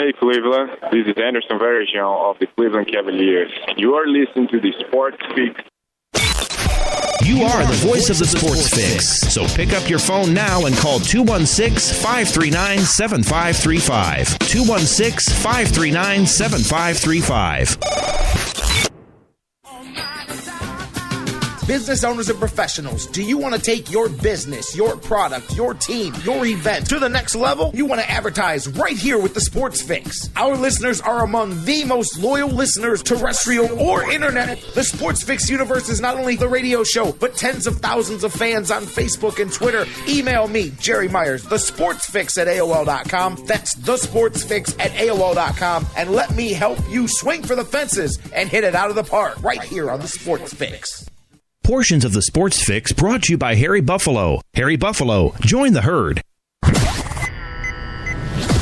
Hey Cleveland, this is Anderson Varejão of the Cleveland Cavaliers. You are listening to the Sports Fix. You are the voice of the Sports Fix. So pick up your phone now and call 216-539-7535. 216-539-7535. Business owners and professionals, do you want to take your business, your product, your team, your event to the next level? You want to advertise right here with the Sports Fix. Our listeners are among the most loyal listeners, terrestrial or internet. The Sports Fix universe is not only the radio show, but tens of thousands of fans on Facebook and Twitter. Email me, Jerry Myers, thesportsfix@AOL.com. That's thesportsfix@AOL.com. And let me help you swing for the fences and hit it out of the park right here on the Sports Fix. Portions of the Sports Fix brought to you by Harry Buffalo. Harry Buffalo, join the herd.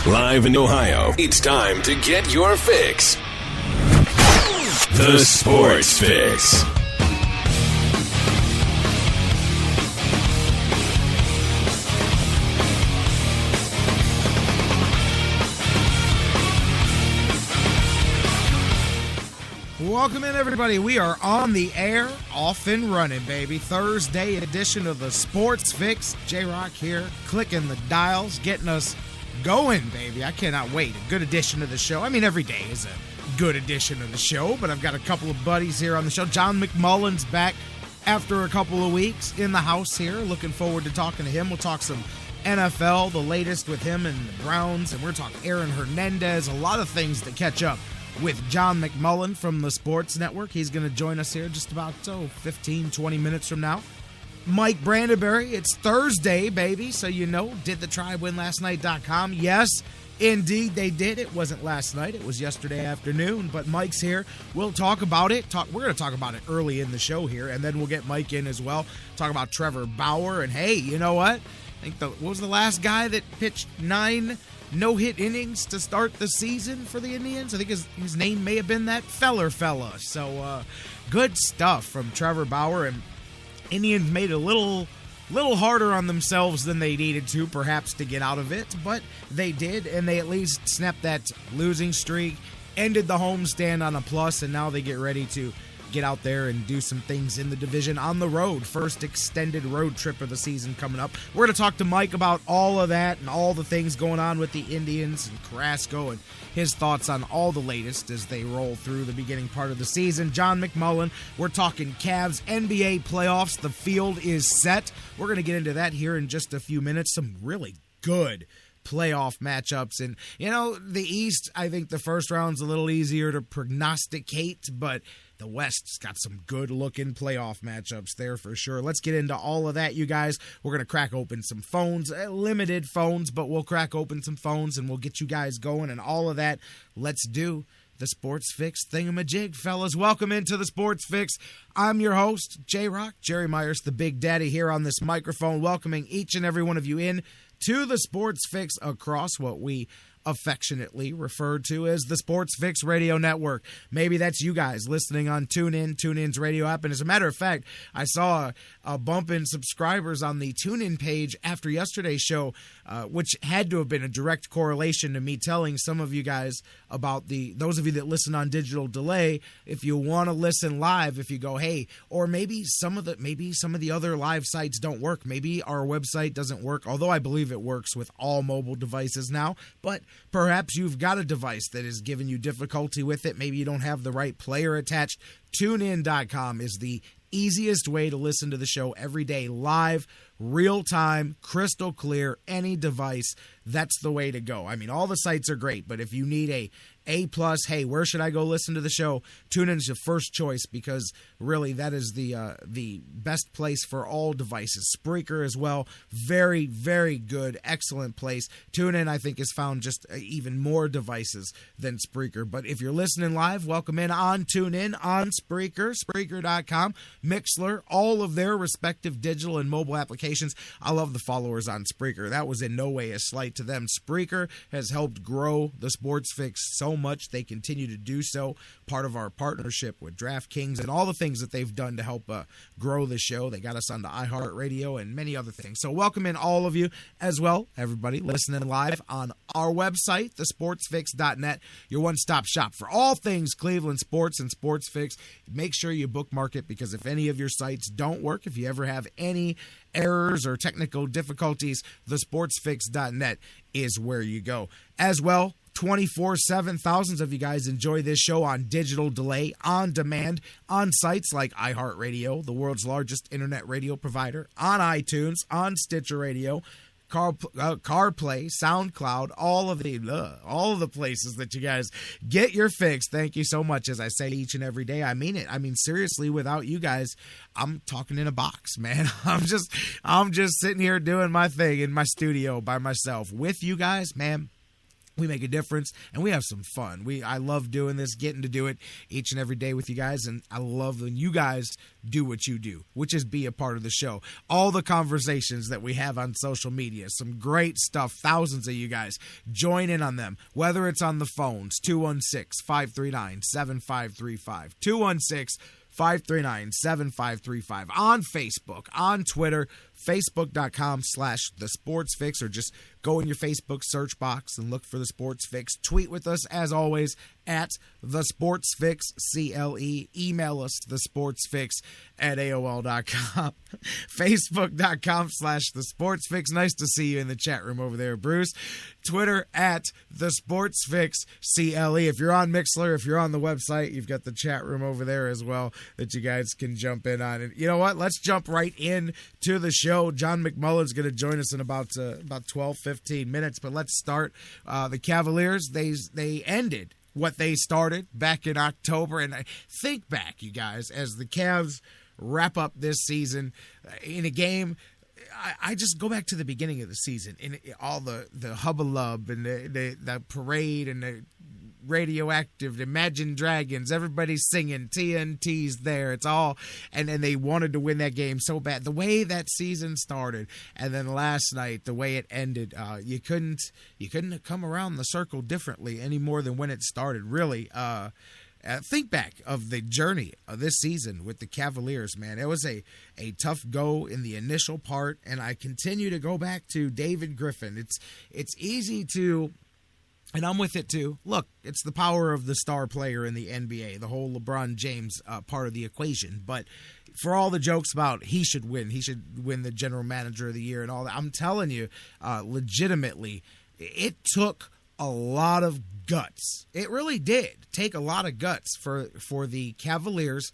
Live in Ohio, it's time to get your fix. The Sports Fix. Welcome in, everybody. We are on the air, off and running, baby. Thursday edition of the Sports Fix. J-Rocc here, clicking the dials, getting us going, baby. I cannot wait. A good edition of the show. I mean, every day is a good edition of the show, but I've got a couple of buddies here on the show. John McMullen's back after a couple of weeks in the house here. Looking forward to talking to him. We'll talk some NFL, the latest with him and the Browns, and we're talking Aaron Hernandez, a lot of things to catch up with John McMullen from the Sports Network. He's going to join us here just about 15, 20 minutes from now. Mike Brandenberry, it's Thursday, baby, so you know, did the Tribe win last night.com? Yes, indeed they did. It wasn't last night, it was yesterday afternoon, but Mike's here. We'll talk about it. We're going to talk about it early in the show here, and then we'll get Mike in as well. Talk about Trevor Bauer, and hey, you know what? I think what was the last guy that pitched 9 no-hit innings to start the season for the Indians? I think his name may have been that fella. So good stuff from Trevor Bauer, and Indians made it a little harder on themselves than they needed to, perhaps, to get out of it, but they did, and they at least snapped that losing streak, ended the homestand on a plus, and now they get ready to get out there and do some things in the division on the road. First extended road trip of the season coming up. We're going to talk to Mike about all of that and all the things going on with the Indians and Carrasco and his thoughts on all the latest as they roll through the beginning part of the season. John McMullen, we're talking Cavs NBA playoffs. The field is set. We're going to get into that here in just a few minutes. Some really good playoff matchups. And, you know, the East, I think the first round's a little easier to prognosticate, but the West's got some good-looking playoff matchups there for sure. Let's get into all of that, you guys. We're going to crack open some phones, limited phones, but we'll crack open some phones and we'll get you guys going and all of that. Let's do the Sports Fix thingamajig, fellas. Welcome into the Sports Fix. I'm your host, J-Rocc, Jerry Myers, the Big Daddy here on this microphone, welcoming each and every one of you in to the Sports Fix across what we affectionately referred to as the Sports Fix Radio Network. Maybe that's you guys listening on TuneIn's radio app. And as a matter of fact, I saw a bump in subscribers on the TuneIn page after yesterday's show, which had to have been a direct correlation to me telling some of you guys about those of you that listen on digital delay, if you want to listen live, if you go, hey, or maybe some of the other live sites don't work. Maybe our website doesn't work, although I believe it works with all mobile devices now. But perhaps you've got a device that is giving you difficulty with it. Maybe you don't have the right player attached. TuneIn.com is the easiest way to listen to the show every day, live, real time, crystal clear, any device. That's the way to go. I mean, all the sites are great, but if you need a plus, hey, where should I go listen to the show? TuneIn is your first choice because really that is the best place for all devices. Spreaker as well, very, very good, excellent place. TuneIn, I think, has found just even more devices than Spreaker. But if you're listening live, welcome in on TuneIn, on Spreaker, Spreaker.com, Mixler, all of their respective digital and mobile applications. I love the followers on Spreaker. That was in no way a slight to them. Spreaker has helped grow the Sports Fix so much. They continue to do so. Part of our partnership with DraftKings and all the things that they've done to help grow the show. They got us on the iHeartRadio and many other things. So welcome in all of you as well, everybody listening live on our website, thesportsfix.net, your one-stop shop for all things Cleveland sports and Sports Fix. Make sure you bookmark it, because if any of your sites don't work, if you ever have any errors or technical difficulties, thesportsfix.net is where you go. As well, 24/7, thousands of you guys enjoy this show on digital delay, on demand, on sites like iHeartRadio, the world's largest internet radio provider, on iTunes, on Stitcher Radio, CarPlay, SoundCloud, all of the places that you guys get your fix. Thank you so much. As I say each and every day, I mean it. I mean, seriously, without you guys, I'm talking in a box, man. I'm just sitting here doing my thing in my studio by myself. With you guys, man, we make a difference, and we have some fun. I love doing this, getting to do it each and every day with you guys, and I love when you guys do what you do, which is be a part of the show. All the conversations that we have on social media, some great stuff, thousands of you guys. Join in on them, whether it's on the phones, 216-539-7535, 216-539-7535, on Facebook, on Twitter, Facebook.com/thesportsfix, or just go in your Facebook search box and look for The Sports Fix. Tweet with us, as always, at The Sports Fix, CLE. Email us, thesportsfix@AOL.com. Facebook.com/The Sports Fix. Nice to see you in the chat room over there, Bruce. Twitter at The Sports Fix, CLE. If you're on Mixler, if you're on the website, you've got the chat room over there as well that you guys can jump in on. And you know what? Let's jump right in to the show. John McMullen's going to join us in about 12, 15 minutes, but let's start. The Cavaliers, they ended what they started back in October, and I think back, you guys, as the Cavs wrap up this season in a game. I just go back to the beginning of the season, and all the hubbub and the parade and the Radioactive, Imagine Dragons, everybody's singing, TNT's there, it's all, and then they wanted to win that game so bad. The way that season started, and then last night, the way it ended, you couldn't come around the circle differently any more than when it started, really. Think back of the journey of this season with the Cavaliers, man. It was a tough go in the initial part, and I continue to go back to David Griffin. It's easy to... And I'm with it, too. Look, it's the power of the star player in the NBA, the whole LeBron James part of the equation. But for all the jokes about he should win the general manager of the year and all that, I'm telling you, legitimately, it took a lot of guts. It really did take a lot of guts for the Cavaliers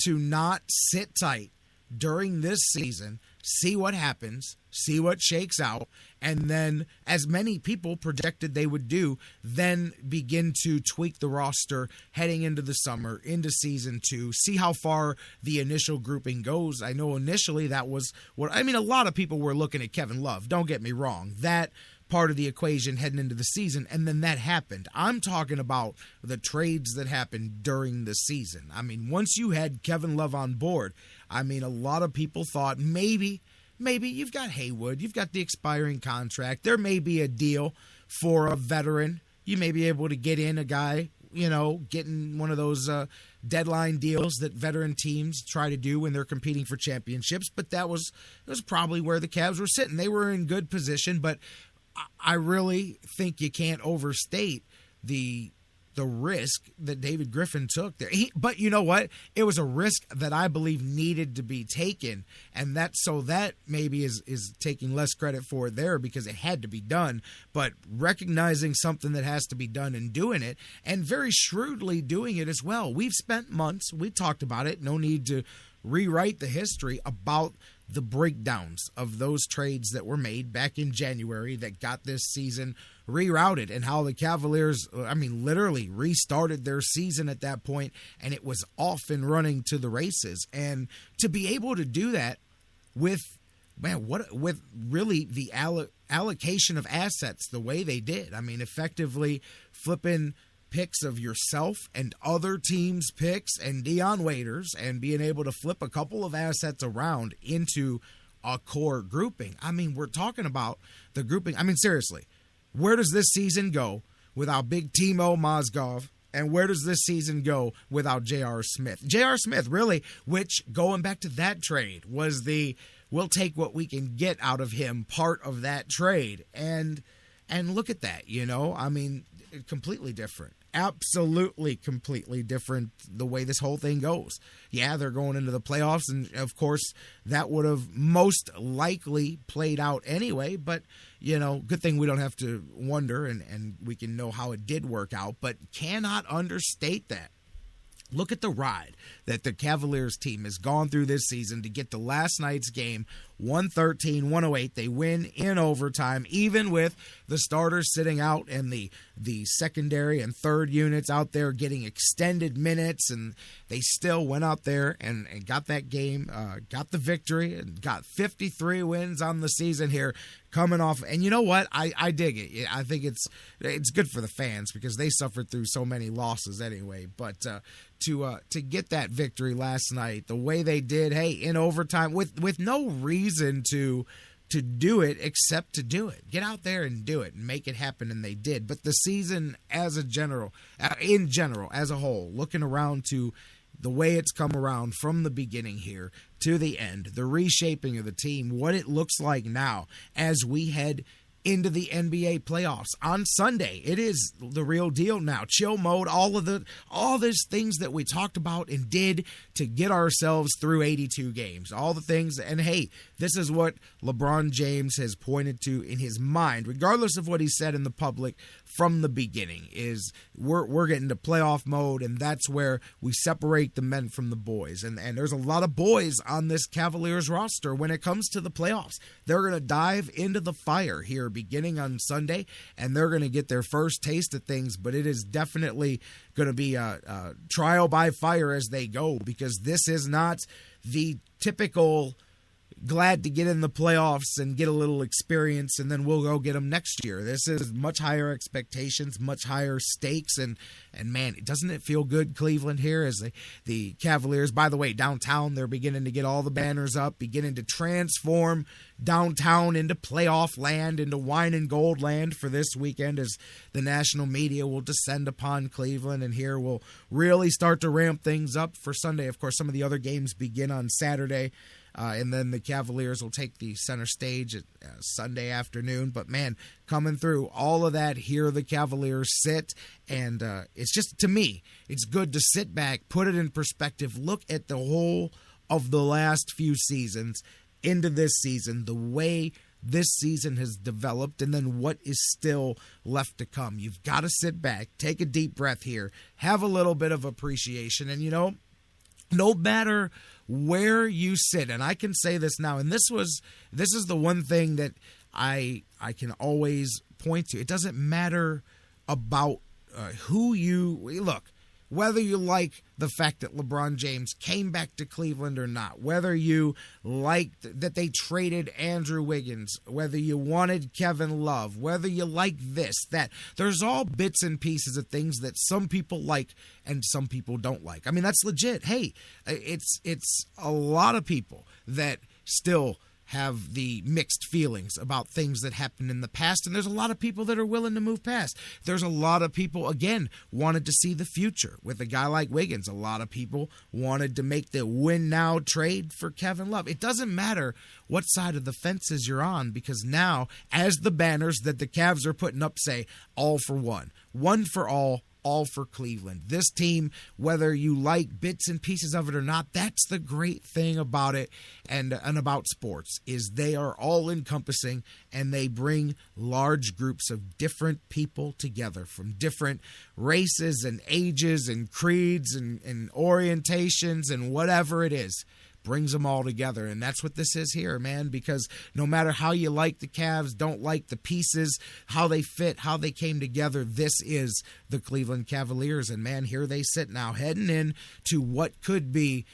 to not sit tight during this season, see what happens, see what shakes out, and then, as many people projected they would do, then begin to tweak the roster heading into the summer, into season 2, see how far the initial grouping goes. I know initially that was a lot of people were looking at Kevin Love, don't get me wrong, that part of the equation heading into the season, and then that happened. I'm talking about the trades that happened during the season. I mean, once you had Kevin Love on board, I mean, a lot of people thought maybe you've got Haywood, you've got the expiring contract, there may be a deal for a veteran. You may be able to get in a guy, getting one of those deadline deals that veteran teams try to do when they're competing for championships, but that was probably where the Cavs were sitting. They were in good position, but I really think you can't overstate the risk that David Griffin took there. But you know what? It was a risk that I believe needed to be taken, and that maybe is taking less credit for it there because it had to be done, but recognizing something that has to be done and doing it, and very shrewdly doing it as well. We've spent months, we talked about it, no need to rewrite the history about the breakdowns of those trades that were made back in January that got this season rerouted, and how the Cavaliers, literally restarted their season at that point, and it was off and running to the races. And to be able to do that with really the allocation of assets the way they did, effectively flipping picks of yourself and other teams' picks and Dion Waiters, and being able to flip a couple of assets around into a core grouping. We're talking about the grouping. Seriously, where does this season go without Big Timo Mozgov? And where does this season go without J.R. Smith? J.R. Smith, really, which, going back to that trade, was the we'll take what we can get out of him part of that trade. And And look at that, I mean, completely different. Absolutely completely different the way this whole thing goes. Yeah, they're going into the playoffs, and of course that would have most likely played out anyway, but good thing we don't have to wonder, and we can know how it did work out, but cannot understate that. Look at the ride that the Cavaliers team has gone through this season to get to last night's game, 113-108. They win in overtime, even with the starters sitting out and the secondary and third units out there getting extended minutes, and they still went out there and got that game, got the victory, and got 53 wins on the season here coming off. And you know what? I dig it. I think it's good for the fans because they suffered through so many losses anyway. But to get that victory last night, the way they did, hey, in overtime, with no reason to do it except to do it. Get out there and do it and make it happen, and they did. But the season in general, as a whole, looking around to the way it's come around from the beginning here to the end, the reshaping of the team, what it looks like now as we head into the NBA playoffs on Sunday. It is the real deal now. Chill mode, all these things that we talked about and did to get ourselves through 82 games. All the things, and hey, this is what LeBron James has pointed to in his mind, regardless of what he said in the public from the beginning, is we're getting to playoff mode, and that's where we separate the men from the boys. And there's a lot of boys on this Cavaliers roster when it comes to the playoffs. They're going to dive into the fire here beginning on Sunday, and they're going to get their first taste of things, but it is definitely going to be a trial by fire as they go, because this is not the typical glad to get in the playoffs and get a little experience and then we'll go get them next year. This is much higher expectations, much higher stakes, and man, doesn't it feel good, Cleveland, here as the Cavaliers, by the way, downtown, they're beginning to get all the banners up, beginning to transform downtown into playoff land, into wine and gold land for this weekend as the national media will descend upon Cleveland, and here we'll really start to ramp things up for Sunday. Of course, some of the other games begin on Saturday. And then the Cavaliers will take the center stage at Sunday afternoon. But, man, coming through all of that, here the Cavaliers sit. And it's just, to me, it's good to sit back, put it in perspective, look at the whole of the last few seasons into this season, the way this season has developed, and then what is still left to come. You've got to sit back, take a deep breath here, have a little bit of appreciation. And, no matter where you sit, and I can say this now, and this is the one thing that I can always point to. It doesn't matter about who you look, whether you like the fact that LeBron James came back to Cleveland or not, whether you liked that they traded Andrew Wiggins, whether you wanted Kevin Love, whether you like this, that. There's all bits and pieces of things that some people like and some people don't like. I mean, that's legit. Hey, it's a lot of people that still have the mixed feelings about things that happened in the past, and there's a lot of people that are willing to move past. There's a lot of people, again, wanted to see the future with a guy like Wiggins. A lot of people wanted to make the win-now trade for Kevin Love. It doesn't matter what side of the fences you're on, because now, as the banners that the Cavs are putting up say, all for one for all for Cleveland. This team, whether you like bits and pieces of it or not, that's the great thing about it and about sports, is they are all encompassing, and they bring large groups of different people together from different races and ages and creeds and orientations and whatever it is. Brings them all together, and that's what this is here, man, because no matter how you like the Cavs, don't like the pieces, how they fit, how they came together, this is the Cleveland Cavaliers, and man, here they sit now, heading in to what could be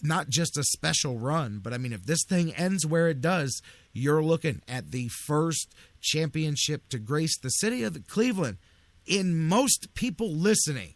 not just a special run, but I mean, if this thing ends where it does, you're looking at the first championship to grace the city of Cleveland in most people listening,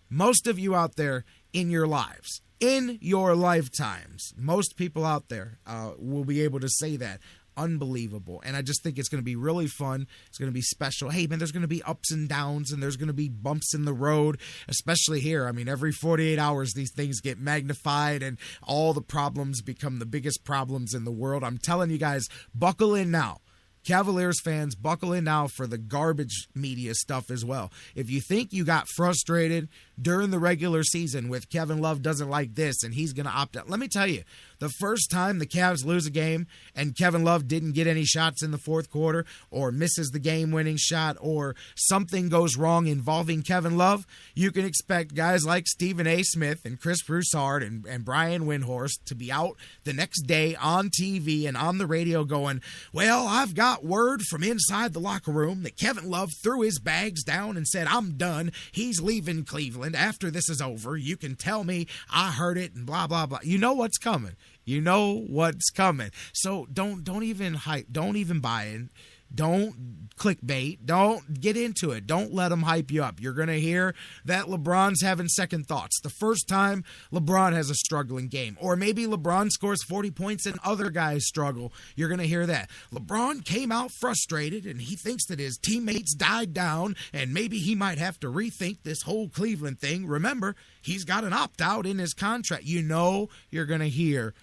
most of you out there in your lives. In your lifetimes, most people out there will be able to say that. Unbelievable. And I just think it's going to be really fun. It's going to be special. Hey, man, there's going to be ups and downs, and there's going to be bumps in the road, especially here. I mean, every 48 hours, these things get magnified, and all the problems become the biggest problems in the world. I'm telling you guys, buckle in now. Cavaliers fans, buckle in now for the garbage media stuff as well. If you think you got frustrated during the regular season with Kevin Love doesn't like this and he's going to opt out, let me tell you, the first time the Cavs lose a game and Kevin Love didn't get any shots in the fourth quarter or misses the game-winning shot or something goes wrong involving Kevin Love, you can expect guys like Stephen A. Smith and Chris Broussard and Brian Windhorst to be out the next day on TV and on the radio going, well, I've got word from inside the locker room that Kevin Love threw his bags down and said, I'm done. He's leaving Cleveland. After this is over, you can tell me I heard it and blah, blah, blah. You know what's coming. You know what's coming. So don't even hype. Don't even buy in. Don't clickbait. Don't get into it. Don't let them hype you up. You're going to hear that LeBron's having second thoughts. The first time LeBron has a struggling game. Or maybe LeBron scores 40 points and other guys struggle. You're going to hear that. LeBron came out frustrated and he thinks that his teammates died down and maybe he might have to rethink this whole Cleveland thing. Remember, he's got an opt-out in his contract. You know you're going to hear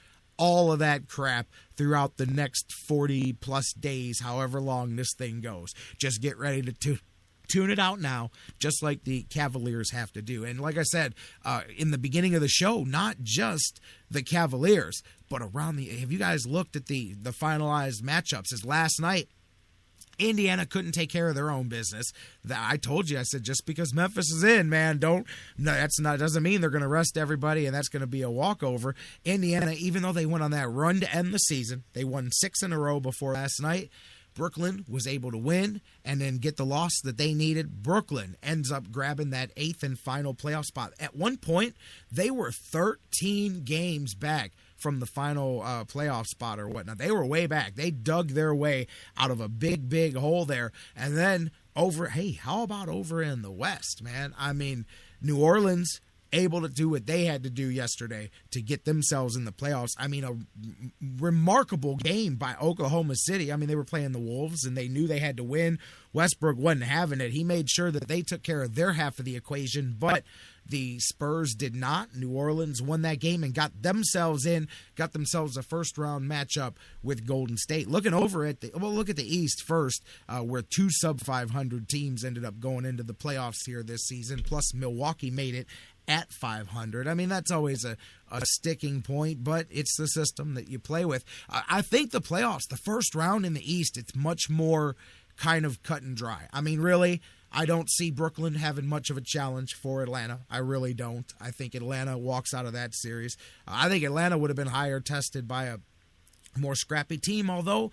all of that crap throughout the next 40 plus days, however long this thing goes. Just get ready to tune it out now, just like the Cavaliers have to do. And like I said in the beginning of the show, not just the Cavaliers, but around have you guys looked at the finalized matchups? As last night, Indiana couldn't take care of their own business. I told you, I said, just because Memphis is in, man, doesn't mean they're going to rest everybody and that's going to be a walkover. Indiana, even though they went on that run to end the season, they won 6 in a row before last night. Brooklyn was able to win and then get the loss that they needed. Brooklyn ends up grabbing that 8th and final playoff spot. At one point, they were 13 games back from the final playoff spot or whatnot. They were way back. They dug their way out of a big, big hole there. And then how about over in the West, man? I mean, New Orleans able to do what they had to do yesterday to get themselves in the playoffs. I mean, a remarkable game by Oklahoma City. I mean, they were playing the Wolves, and they knew they had to win. Westbrook wasn't having it. He made sure that they took care of their half of the equation, but the Spurs did not. New Orleans won that game and got themselves a first-round matchup with Golden State. Looking over at look at the East first, where 2 sub-500 teams ended up going into the playoffs here this season, plus Milwaukee made it at 500. I mean, that's always a sticking point, but it's the system that you play with. I think the playoffs, the first round in the East, it's much more kind of cut and dry. I mean, really, I don't see Brooklyn having much of a challenge for Atlanta. I really don't. I think Atlanta walks out of that series. I think Atlanta would have been higher tested by a more scrappy team, although,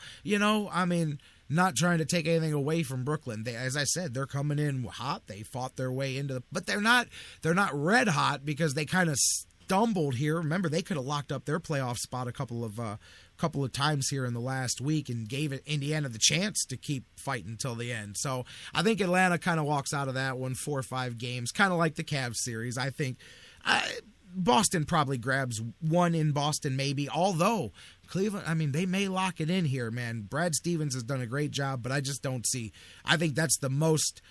not trying to take anything away from Brooklyn. As I said, they're coming in hot. They fought their way into but they're not red hot because they kind of stumbled here. Remember, they could have locked up their playoff spot a couple of times here in the last week and gave Indiana the chance to keep fighting until the end. So I think Atlanta kind of walks out of that one 4 or 5 games, kind of like the Cavs series. I think Boston probably grabs one in Boston maybe, although Cleveland, they may lock it in here, man. Brad Stevens has done a great job, but I just don't see. I think that's the most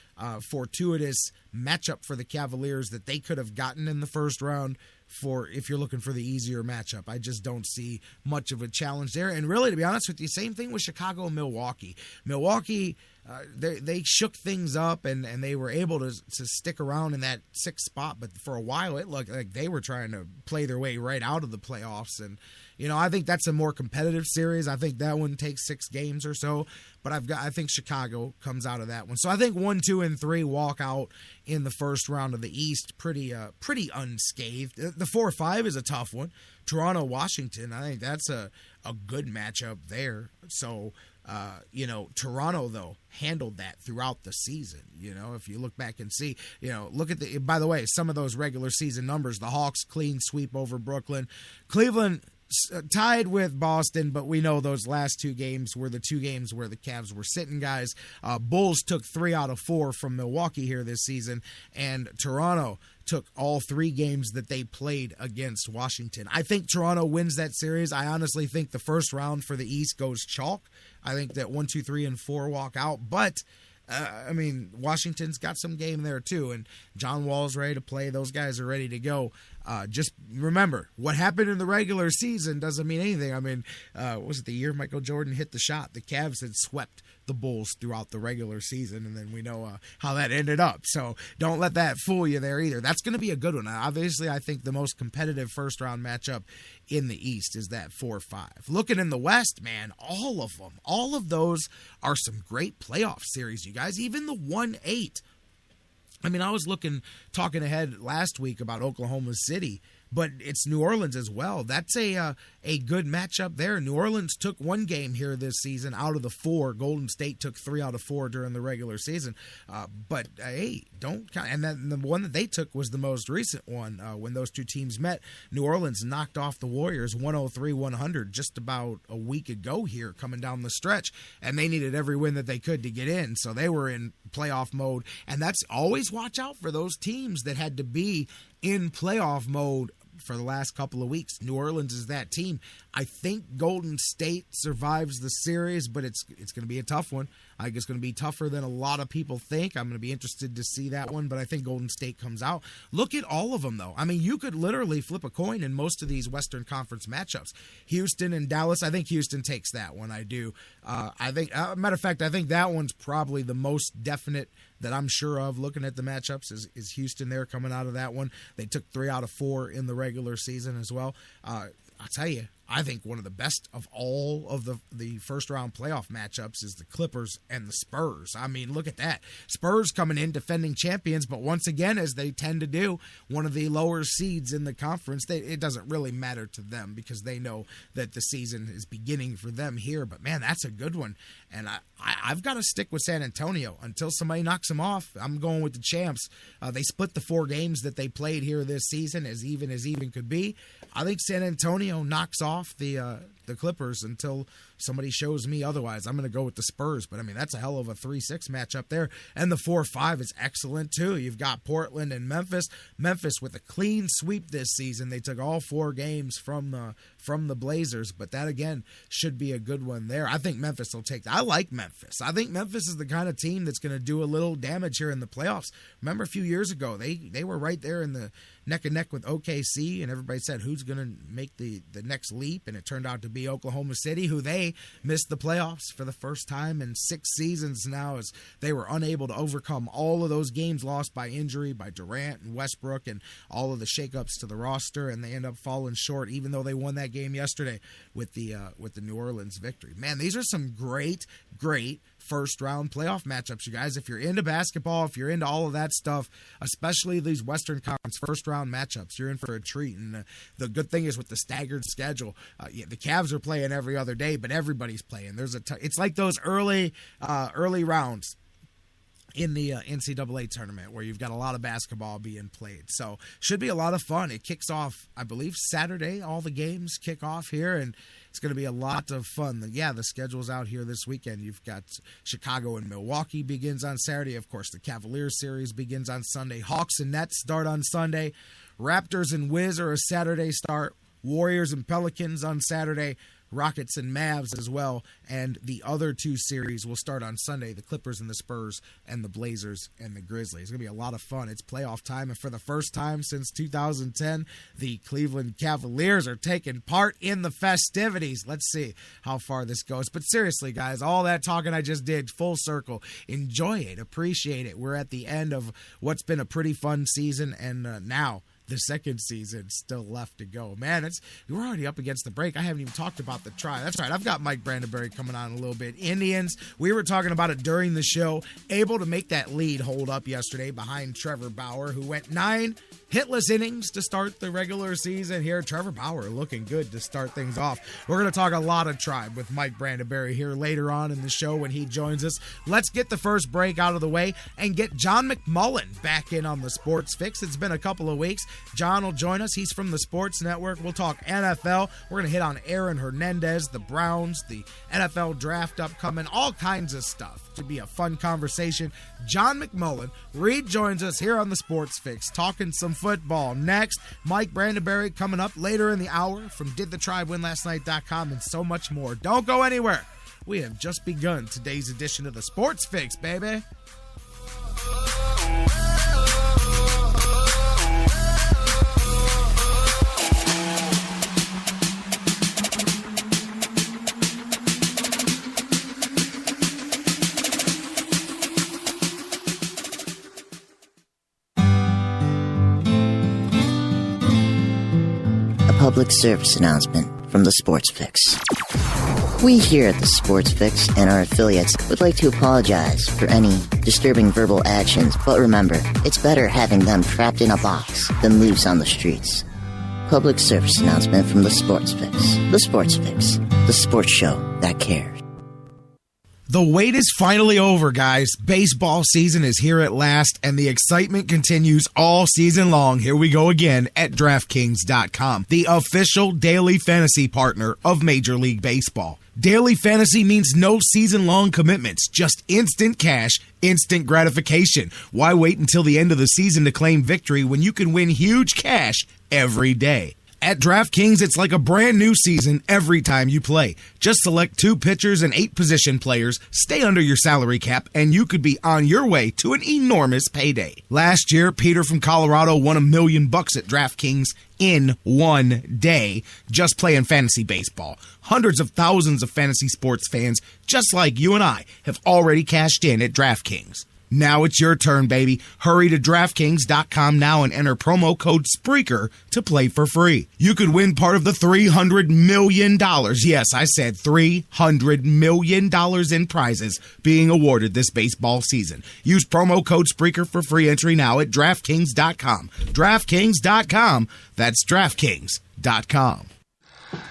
fortuitous matchup for the Cavaliers that they could have gotten in the first round for if you're looking for the easier matchup. I just don't see much of a challenge there. And really, to be honest with you, same thing with Chicago and Milwaukee. Milwaukee, they shook things up and they were able to stick around in that 6th spot, but for a while it looked like they were trying to play their way right out of the playoffs. And I think that's a more competitive series. I think that one takes 6 games or so, but I think Chicago comes out of that one. So I think 1, 2, and 3 walk out in the first round of the East pretty unscathed. The 4-5 is a tough one. Toronto, Washington, I think that's a good matchup there. So, Toronto, though, handled that throughout the season. If you look back and see, look at by the way, some of those regular season numbers, the Hawks clean sweep over Brooklyn. Cleveland tied with Boston, but we know those last 2 games were the 2 games where the Cavs were sitting guys. Bulls took 3 out of 4 from Milwaukee here this season, and Toronto took all 3 games that they played against Washington. I think Toronto wins that series. I honestly think the first round for the East goes chalk. I think that 1, 2, 3, and 4 walk out, but Washington's got some game there too, and John Wall's ready to play. Those guys are ready to go. just remember, what happened in the regular season doesn't mean anything. I mean, was it the year Michael Jordan hit the shot? The Cavs had swept the Bulls throughout the regular season, and then we know how that ended up. So don't let that fool you there either. That's going to be a good one. Obviously, I think the most competitive first-round matchup in the East is that 4-5. Looking in the West, man, all of them, all of those are some great playoff series, you guys. Even the 1-8. I mean, I was talking ahead last week about Oklahoma City, but it's New Orleans as well. That's a good matchup there. New Orleans took one game here this season out of the 4. Golden State took 3 out of 4 during the regular season. But hey, don't count. And then the one that they took was the most recent one when those two teams met. New Orleans knocked off the Warriors 103-100 just about a week ago here coming down the stretch. And they needed every win that they could to get in. So they were in playoff mode. And that's always watch out for those teams that had to be in playoff mode for the last couple of weeks. New Orleans is that team. I think Golden State survives the series, but it's going to be a tough one. I think it's going to be tougher than a lot of people think. I'm going to be interested to see that one, but I think Golden State comes out. Look at all of them, though. I mean, you could literally flip a coin in most of these Western Conference matchups. Houston and Dallas, I think Houston takes that one. I do. Matter of fact, I think that one's probably the most definite that I'm sure of looking at the matchups is Houston there coming out of that one. They took 3 out of 4 in the regular season as well. I'll tell you, I think one of the best of all of the first-round playoff matchups is the Clippers and the Spurs. I mean, look at that. Spurs coming in defending champions, but once again, as they tend to do, one of the lower seeds in the conference. It doesn't really matter to them because they know that the season is beginning for them here. But, man, that's a good one. And I've got to stick with San Antonio until somebody knocks them off. I'm going with the champs. They split the 4 games that they played here this season as even could be. I think San Antonio knocks off the Clippers until somebody shows me otherwise. I'm going to go with the Spurs, but I mean, that's a hell of a 3-6 matchup there. And the 4-5 is excellent too. You've got Portland and Memphis. Memphis with a clean sweep this season. They took all 4 games from the Blazers, but that again should be a good one there. I think Memphis will take that. I like Memphis. I think Memphis is the kind of team that's going to do a little damage here in the playoffs. Remember a few years ago, they were right there in the neck and neck with OKC, and everybody said who's going to make the next leap, and it turned out to be Oklahoma City, who they missed the playoffs for the first time in 6 seasons now, as they were unable to overcome all of those games lost by injury by Durant and Westbrook and all of the shakeups to the roster, and they end up falling short, even though they won that game yesterday with the New Orleans victory. Man, these are some great first-round playoff matchups, you guys. If you're into basketball, if you're into all of that stuff, especially these Western Conference first-round matchups, you're in for a treat. And the good thing is with the staggered schedule, the Cavs are playing every other day, but everybody's playing. It's like those early rounds in the NCAA tournament where you've got a lot of basketball being played. So should be a lot of fun. It kicks off, I believe, Saturday. All the games kick off here, and it's going to be a lot of fun. The schedule's out here this weekend. You've got Chicago and Milwaukee begins on Saturday. Of course, the Cavaliers series begins on Sunday. Hawks and Nets start on Sunday. Raptors and Wiz are a Saturday start. Warriors and Pelicans on Saturday. Rockets and Mavs as well, and the other 2 series will start on Sunday, the Clippers and the Spurs and the Blazers and the Grizzlies. It's going to be a lot of fun. It's playoff time, and for the first time since 2010, the Cleveland Cavaliers are taking part in the festivities. Let's see how far this goes. But seriously, guys, all that talking I just did, full circle. Enjoy it. Appreciate it. We're at the end of what's been a pretty fun season, and now the second season still left to go. Man, we're already up against the break. I haven't even talked about the try. That's right. I've got Mike Brandenberry coming on in a little bit. Indians, we were talking about it during the show, able to make that lead hold up yesterday behind Trevor Bauer, who went 9 hitless innings to start the regular season here. Trevor Bauer looking good to start things off. We're going to talk a lot of Tribe with Mike Brandenberry here later on in the show when he joins us. Let's get the first break out of the way and get John McMullen back in on the Sports Fix. It's been a couple of weeks. John will join us. He's from the Sports Network. We'll talk NFL. We're going to hit on Aaron Hernandez, the Browns, the NFL draft upcoming, all kinds of stuff. To be a fun conversation. John McMullen rejoins us here on the Sports Fix, talking some football. Next, Mike Brandenberry coming up later in the hour from DidTheTribeWinLastNight.com and so much more. Don't go anywhere. We have just begun today's edition of the Sports Fix, baby. public service announcement from the Sports Fix. We here at the Sports Fix and our affiliates would like to apologize for any disturbing verbal actions, but remember, it's better having them trapped in a box than loose on the streets. Public service announcement from the Sports Fix. The Sports Fix, the sports show that cares. The wait is finally over, guys. Baseball season is here at last, and the excitement continues all season long. Here we go again at DraftKings.com, the official daily fantasy partner of Major League Baseball. Daily fantasy means no season-long commitments, just instant cash, instant gratification. Why wait until the end of the season to claim victory when you can win huge cash every day? At DraftKings, it's like a brand new season every time you play. Just select 2 pitchers and 8 position players, stay under your salary cap, and you could be on your way to an enormous payday. Last year, Peter from Colorado won $1 million at DraftKings in one day just playing fantasy baseball. Hundreds of thousands of fantasy sports fans, just like you and I, have already cashed in at DraftKings. Now it's your turn, baby. Hurry to DraftKings.com now and enter promo code SPREAKER to play for free. You could win part of the $300 million. Yes, I said $300 million in prizes being awarded this baseball season. Use promo code SPREAKER for free entry now at DraftKings.com. DraftKings.com. That's DraftKings.com.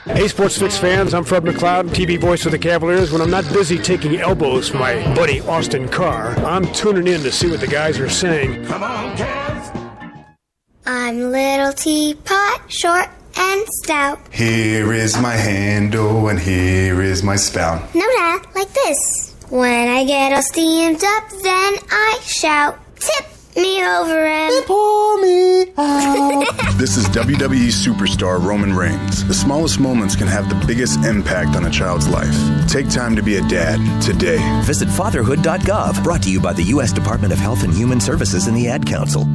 Hey, Sports Fix fans, I'm Fred McLeod, TV voice of the Cavaliers. When I'm not busy taking elbows from my buddy Austin Carr, I'm tuning in to see what the guys are saying. Come on, Cavs! I'm Little Teapot, short and stout. Here is my handle and here is my spout. No, Dad, like this. When I get all steamed up, then I shout, tip me over and pour me out. This is WWE superstar Roman Reigns. The smallest moments can have the biggest impact on a child's life. Take time to be a dad today. Visit fatherhood.gov, brought to you by the U.S. Department of Health and Human Services and the Ad Council.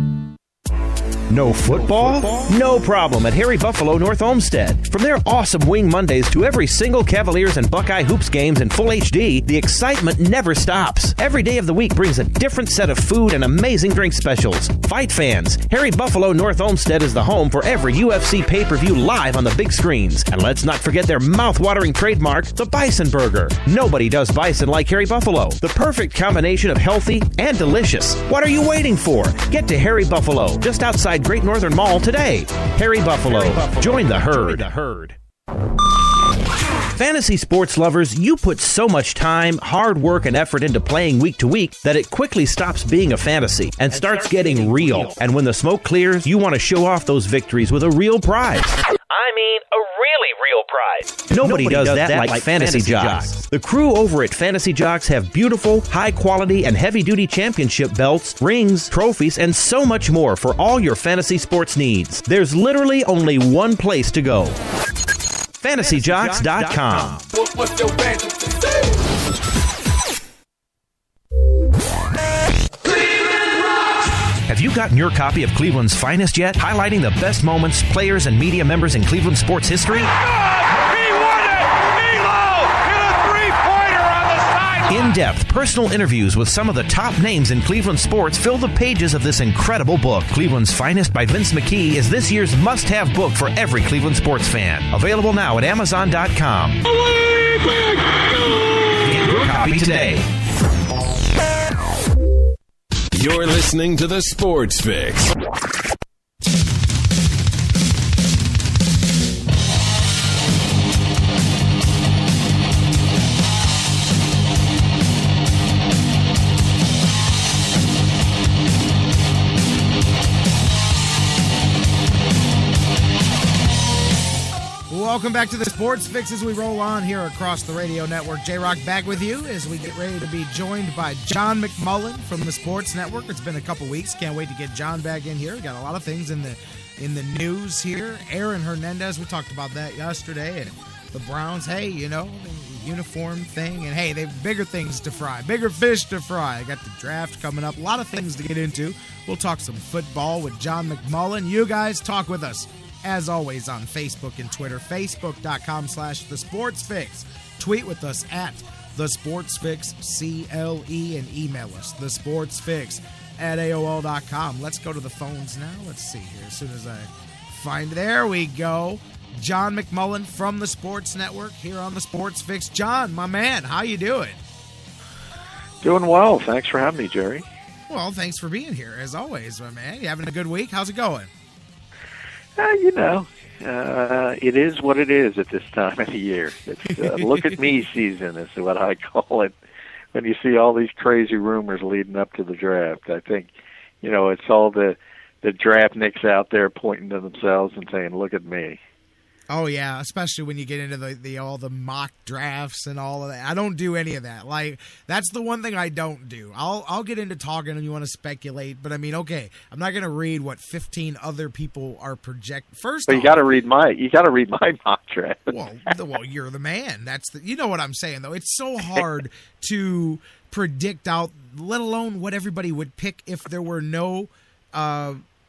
No football? No problem at Harry Buffalo North Olmsted. From their awesome Wing Mondays to every single Cavaliers and Buckeye Hoops games in full HD, the excitement never stops. Every day of the week brings a different set of food and amazing drink specials. Fight fans, Harry Buffalo North Olmsted is the home for every UFC pay-per-view live on the big screens. And let's not forget their mouth-watering trademark, the Bison Burger. Nobody does bison like Harry Buffalo. The perfect combination of healthy and delicious. What are you waiting for? Get to Harry Buffalo, just outside Great Northern Mall today. Harry Buffalo. Join the herd. Fantasy sports lovers, you put so much time, hard work, and effort into playing week to week that it quickly stops being a fantasy and starts getting real. And when the smoke clears, you want to show off those victories with a real prize. I mean, a really real prize. Nobody does that like Fantasy Jocks. The crew over at Fantasy Jocks have beautiful, high-quality, and heavy-duty championship belts, rings, trophies, and so much more for all your fantasy sports needs. There's literally only one place to go. FantasyJocks.com. Have you gotten your copy of Cleveland's Finest yet? Highlighting the best moments, players, and media members in Cleveland sports history? In-depth, personal interviews with some of the top names in Cleveland sports fill the pages of this incredible book. Cleveland's Finest by Vince McKee is this year's must-have book for every Cleveland sports fan. Available now at Amazon.com. Get your copy today. You're listening to The Sports Fix. Welcome back to the Sports Fix as we roll on here across the radio network. J-Rocc back with you as we get ready to be joined by John McMullen from the Sports Network. It's been a couple weeks. Can't wait to get John back in here. Got a lot of things in the news here. Aaron Hernandez, we talked about that yesterday. And the Browns, hey, you know, the uniform thing. And, hey, they have bigger things to fry, bigger fish to fry. Got the draft coming up. A lot of things to get into. We'll talk some football with John McMullen. You guys talk with us, as always, on Facebook and Twitter. Facebook.com/TheSportsFix. Tweet with us at TheSportsFix, CLE, and email us, TheSportsFix@AOL.com. Let's go to the phones now. Let's see here. As soon as I find, there we go. John McMullen from the Sports Network here on the Sports Fix. John, my man, how you doing? Doing well. Thanks for having me, Jerry. Well, thanks for being here, as always, my man. You having a good week? How's it going? It is what it is at this time of the year. It's look at me season is what I call it. When you see all these crazy rumors leading up to the draft, I think, it's all the draftniks out there pointing to themselves and saying, "Look at me." Oh yeah, especially when you get into all the mock drafts and all of that. I don't do any of that. Like, that's the one thing I don't do. I'll get into talking and you want to speculate, but I mean, okay, I'm not going to read what 15 other people are projecting. First, but you got to read my mock draft. Well, you're the man. You know what I'm saying though. It's so hard to predict out, let alone what everybody would pick if there were no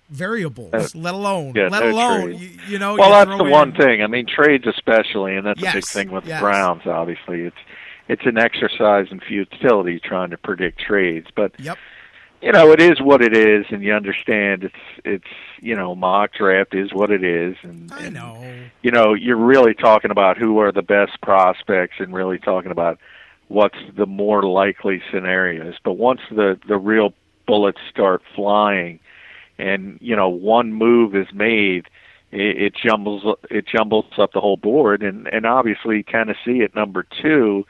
variables, let alone. Well, that's the one thing. I mean, trades especially, and that's a big thing with the Browns. Obviously, it's an exercise in futility trying to predict trades. But it is what it is, and you understand it's mock draft is what it is, and I know. You're really talking about who are the best prospects, and really talking about what's the more likely scenarios. But once the real bullets start flying, and one move is made, it jumbles up the whole board, and obviously Tennessee at number 2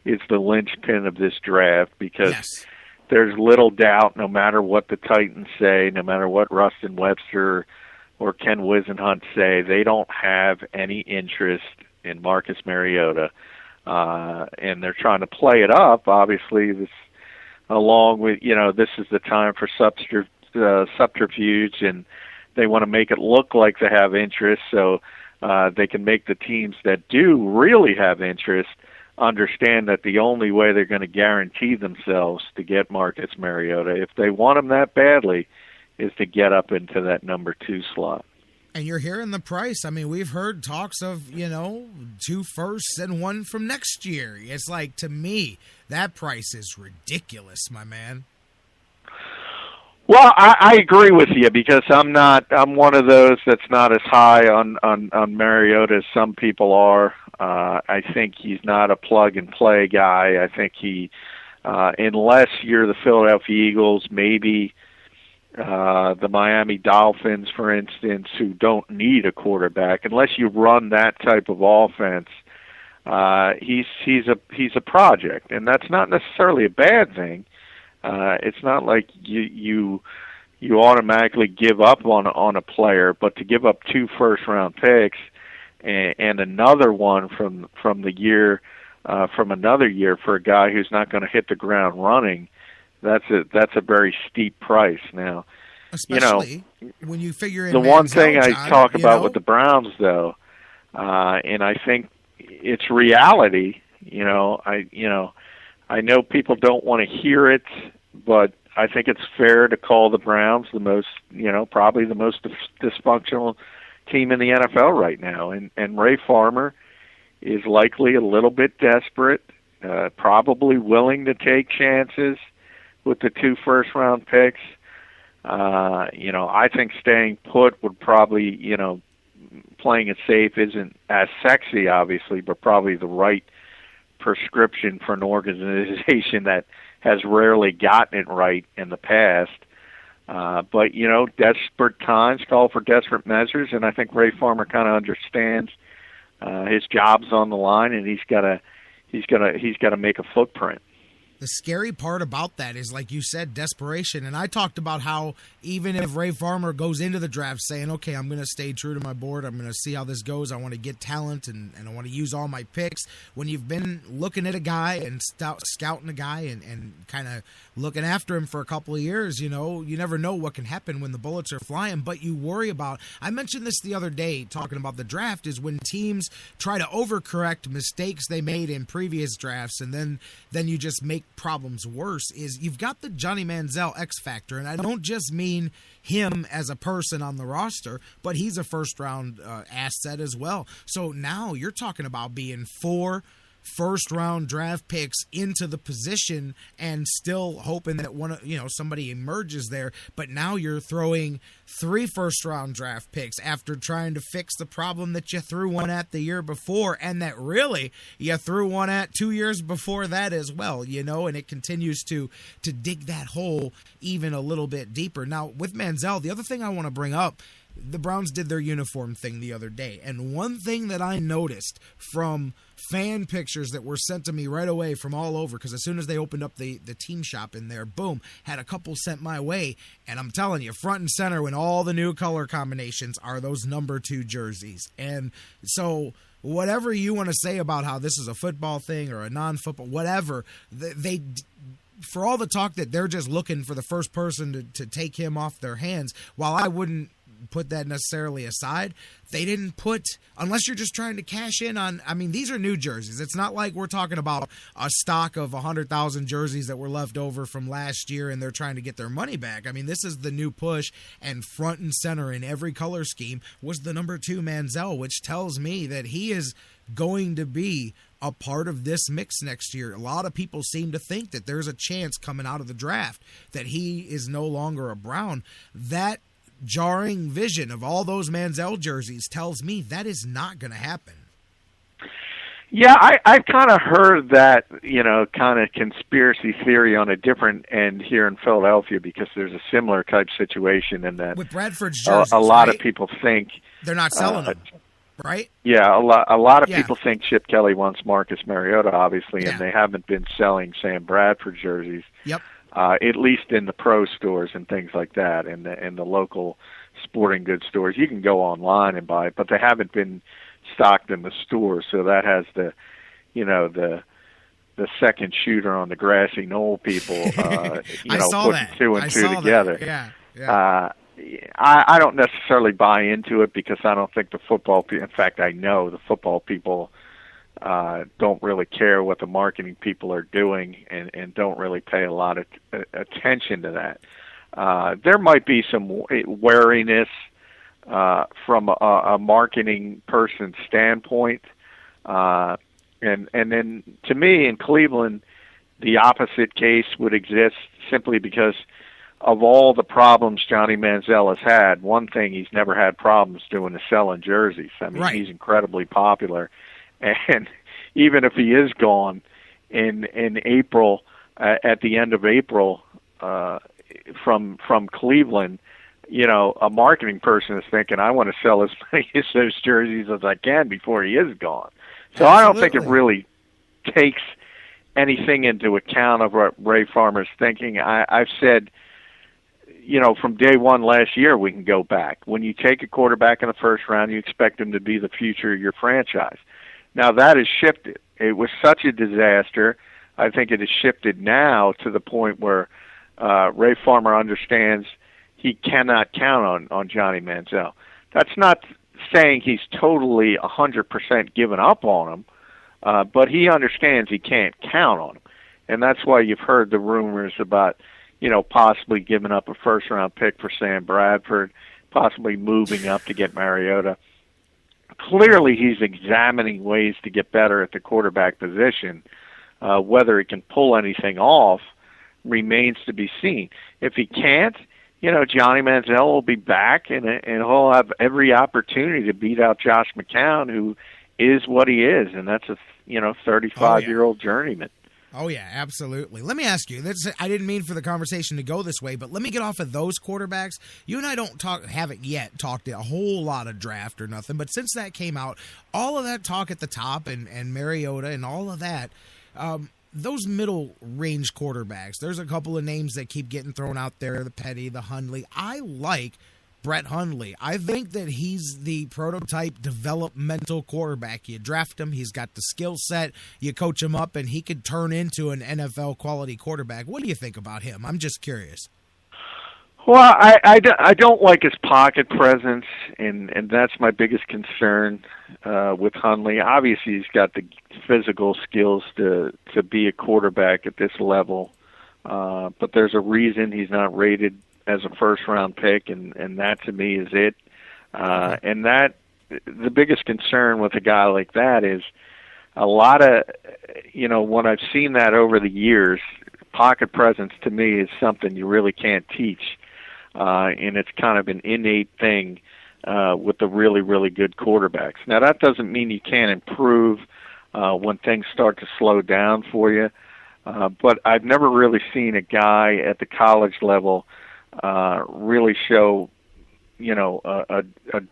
is the linchpin of this draft, because there's little doubt, no matter what the Titans say, no matter what Rustin Webster or Ken Wisenhunt say, they don't have any interest in Marcus Mariota, and they're trying to play it up. Obviously, this along with this is the time for subterfuge, and they want to make it look like they have interest, so they can make the teams that do really have interest understand that the only way they're going to guarantee themselves to get Marcus Mariota, if they want him that badly, is to get up into that number 2 slot. And you're hearing the price. I mean, we've heard talks of, 2 firsts and 1 from next year. It's like, to me, that price is ridiculous, my man. Well, I agree with you, because I'm one of those that's not as high on Mariota as some people are. I think he's not a plug-and-play guy. I think he, unless you're the Philadelphia Eagles, maybe the Miami Dolphins, for instance, who don't need a quarterback, unless you run that type of offense, he's a project, and that's not necessarily a bad thing. It's not like you automatically give up on a player, but to give up 2 first-round picks and another one from another year for a guy who's not going to hit the ground running, that's a very steep price. Now, especially when you figure in the one thing I talk about with the Browns, though, and I think it's reality. I know people don't want to hear it, but I think it's fair to call the Browns the most, probably the most dysfunctional team in the NFL right now. And Ray Farmer is likely a little bit desperate, probably willing to take chances with the 2 first-round picks. I think staying put would probably, playing it safe isn't as sexy, obviously, but probably the right prescription for an organization that has rarely gotten it right in the past. But desperate times call for desperate measures, and I think Ray Farmer kind of understands his job's on the line, and he's got to make a footprint. The scary part about that is, like you said, desperation. And I talked about how even if Ray Farmer goes into the draft saying, okay, I'm going to stay true to my board, I'm going to see how this goes, I want to get talent, and I want to use all my picks. When you've been looking at a guy and scouting a guy and kind of looking after him for a couple of years, you never know what can happen when the bullets are flying. But you worry about, I mentioned this the other day talking about the draft, is when teams try to overcorrect mistakes they made in previous drafts, and then you just make problems worse, is you've got the Johnny Manziel X factor, and I don't just mean him as a person on the roster, but he's a first-round asset as well. So now you're talking about being 4, first-round draft picks into the position and still hoping that somebody emerges there. But now you're throwing 3 first-round draft picks after trying to fix the problem that you threw one at the year before, and that really you threw one at 2 years before that as well, and it continues to dig that hole even a little bit deeper. Now, with Manziel, the other thing I want to bring up, the Browns did their uniform thing the other day, and one thing that I noticed from fan pictures that were sent to me right away from all over, because as soon as they opened up the team shop in there, boom, had a couple sent my way, and I'm telling you, front and center when all the new color combinations are those number 2 jerseys. And so whatever you want to say about how this is a football thing or a non-football, whatever, they for all the talk that they're just looking for the first person to take him off their hands, while I wouldn't put that necessarily aside, they didn't put, unless you're just trying to cash in on, these are new jerseys. It's not like we're talking about a stock of 100,000 jerseys that were left over from last year and they're trying to get their money back. This is the new push, and front and center in every color scheme was the number 2 Manziel, which tells me that he is going to be a part of this mix next year. A lot of people seem to think that there's a chance coming out of the draft that he is no longer a Brown. That jarring vision of all those Manziel jerseys tells me that is not going to happen. Yeah, I've kind of heard that, kind of conspiracy theory on a different end here in Philadelphia, because there's a similar type situation in that with Bradford's jerseys, a lot of people think they're not selling them, right? Yeah, a lot of people think Chip Kelly wants Marcus Mariota, obviously, and they haven't been selling Sam Bradford jerseys. Yep. At least in the pro stores and things like that, and the local sporting goods stores. You can go online and buy it, but they haven't been stocked in the stores. So that has the second shooter on the grassy knoll people, putting 2 and 2 together. Yeah. I don't necessarily buy into it, because I don't think the football. In fact, I know the football people don't really care what the marketing people are doing, and don't really pay a lot of attention to that. There might be some wariness from a marketing person's standpoint, and then to me in Cleveland, the opposite case would exist, simply because of all the problems Johnny Manziel has had. One thing he's never had problems doing is selling jerseys. Right. He's incredibly popular. And even if he is gone in April, at the end of April, from Cleveland, a marketing person is thinking, I want to sell as many of those jerseys as I can before he is gone. So I don't think it really takes anything into account of what Ray Farmer's thinking. I've said, from day one last year, we can go back. When you take a quarterback in the first round, you expect him to be the future of your franchise. Now, that has shifted. It was such a disaster. I think it has shifted now to the point where Ray Farmer understands he cannot count on Johnny Manziel. That's not saying he's totally 100% given up on him, but he understands he can't count on him. And that's why you've heard the rumors about, possibly giving up a first-round pick for Sam Bradford, possibly moving up to get Mariota. Clearly, he's examining ways to get better at the quarterback position. Whether he can pull anything off remains to be seen. If he can't, Johnny Manziel will be back, and he'll have every opportunity to beat out Josh McCown, who is what he is, and that's a 35-year-old journeyman. Oh, yeah, absolutely. Let me ask you, I didn't mean for the conversation to go this way, but let me get off of those quarterbacks. You and I haven't yet talked a whole lot of draft or nothing, but since that came out, all of that talk at the top and Mariota and all of that, those middle-range quarterbacks, there's a couple of names that keep getting thrown out there, the Petty, the Hundley. I like Brett Hundley. I think that he's the prototype developmental quarterback. You draft him, he's got the skill set, you coach him up, and he could turn into an NFL quality quarterback. What do you think about him? I'm just curious. Well, I don't like his pocket presence, and that's my biggest concern with Hundley. Obviously, he's got the physical skills to be a quarterback at this level, but there's a reason he's not rated as a first-round pick, and that to me is it. And that the biggest concern with a guy like that is a lot of, when I've seen that over the years, pocket presence to me is something you really can't teach. And it's kind of an innate thing with the really, really good quarterbacks. Now, that doesn't mean you can't improve when things start to slow down for you. But I've never really seen a guy at the college level really show, a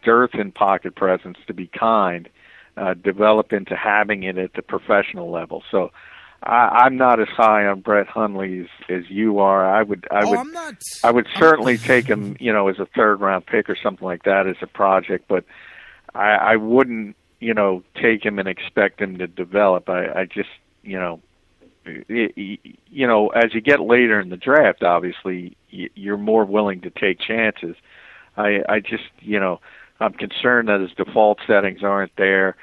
dearth in pocket presence, to be kind, develop into having it at the professional level. So I'm not as high on Brett Hundley as you are. I would certainly take him, as a third-round pick or something like that as a project, but I wouldn't, take him and expect him to develop. I just, as you get later in the draft, obviously you're more willing to take chances. I just, I'm concerned that his default settings aren't there.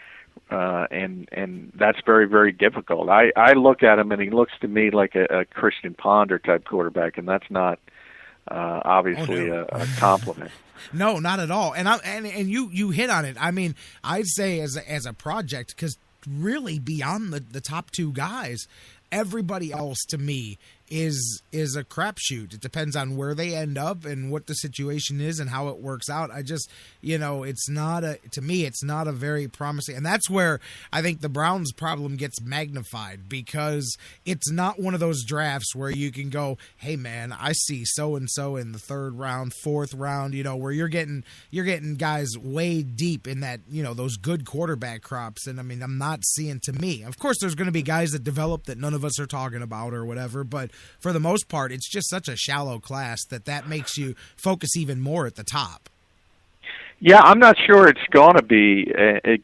And that's very, very difficult. I look at him and he looks to me like a Christian Ponder type quarterback, and that's not obviously a compliment. No, not at all. And you hit on it. I mean, I'd say as a project, because really beyond the top two guys, everybody else to me is a crapshoot. It depends on where they end up and what the situation is and how it works out. I just, it's not a very promising, and that's where I think the Browns' problem gets magnified, because it's not one of those drafts where you can go, hey man, I see so and so in the third round, fourth round, where you're getting guys way deep in that, those good quarterback crops. And I mean, I'm not seeing, to me, of course, there's going to be guys that develop that none of us are talking about or whatever, but for the most part, it's just such a shallow class that makes you focus even more at the top. Yeah, I'm not sure it's going to be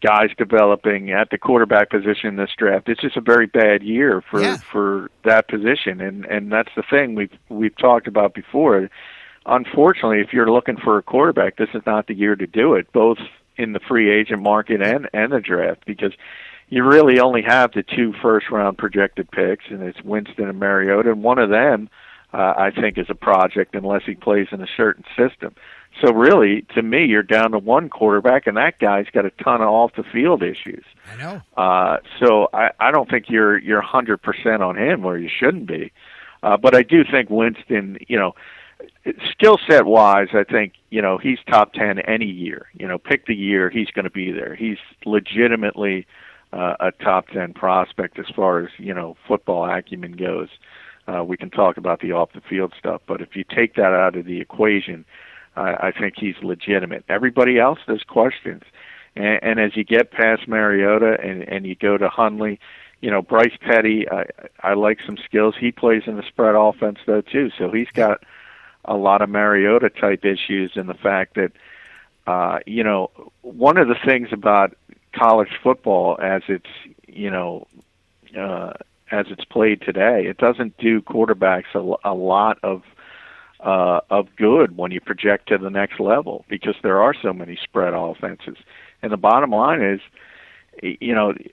guys developing at the quarterback position in this draft. It's just a very bad year for that position, and that's the thing we've talked about before. Unfortunately, if you're looking for a quarterback, this is not the year to do it, both in the free agent market and the draft, because you really only have the 2 first-round projected picks, and it's Winston and Mariota, and one of them, I think, is a project unless he plays in a certain system. So really, to me, you're down to one quarterback, and that guy's got a ton of off-the-field issues. I know. So I don't think you're 100% on him, or you shouldn't be. But I do think Winston, skill set wise, I think, he's top 10 any year. Pick the year, he's going to be there. He's legitimately a top 10 prospect as far as, football acumen goes. We can talk about the off the field stuff, but if you take that out of the equation, I think he's legitimate. Everybody else, there's questions. And as you get past Mariota and you go to Hundley, Bryce Petty, I like some skills. He plays in the spread offense though too, so he's got a lot of Mariota type issues in the fact that, one of the things about college football as it's played today, it doesn't do quarterbacks a lot of good when you project to the next level, because there are so many spread offenses. And the bottom line is,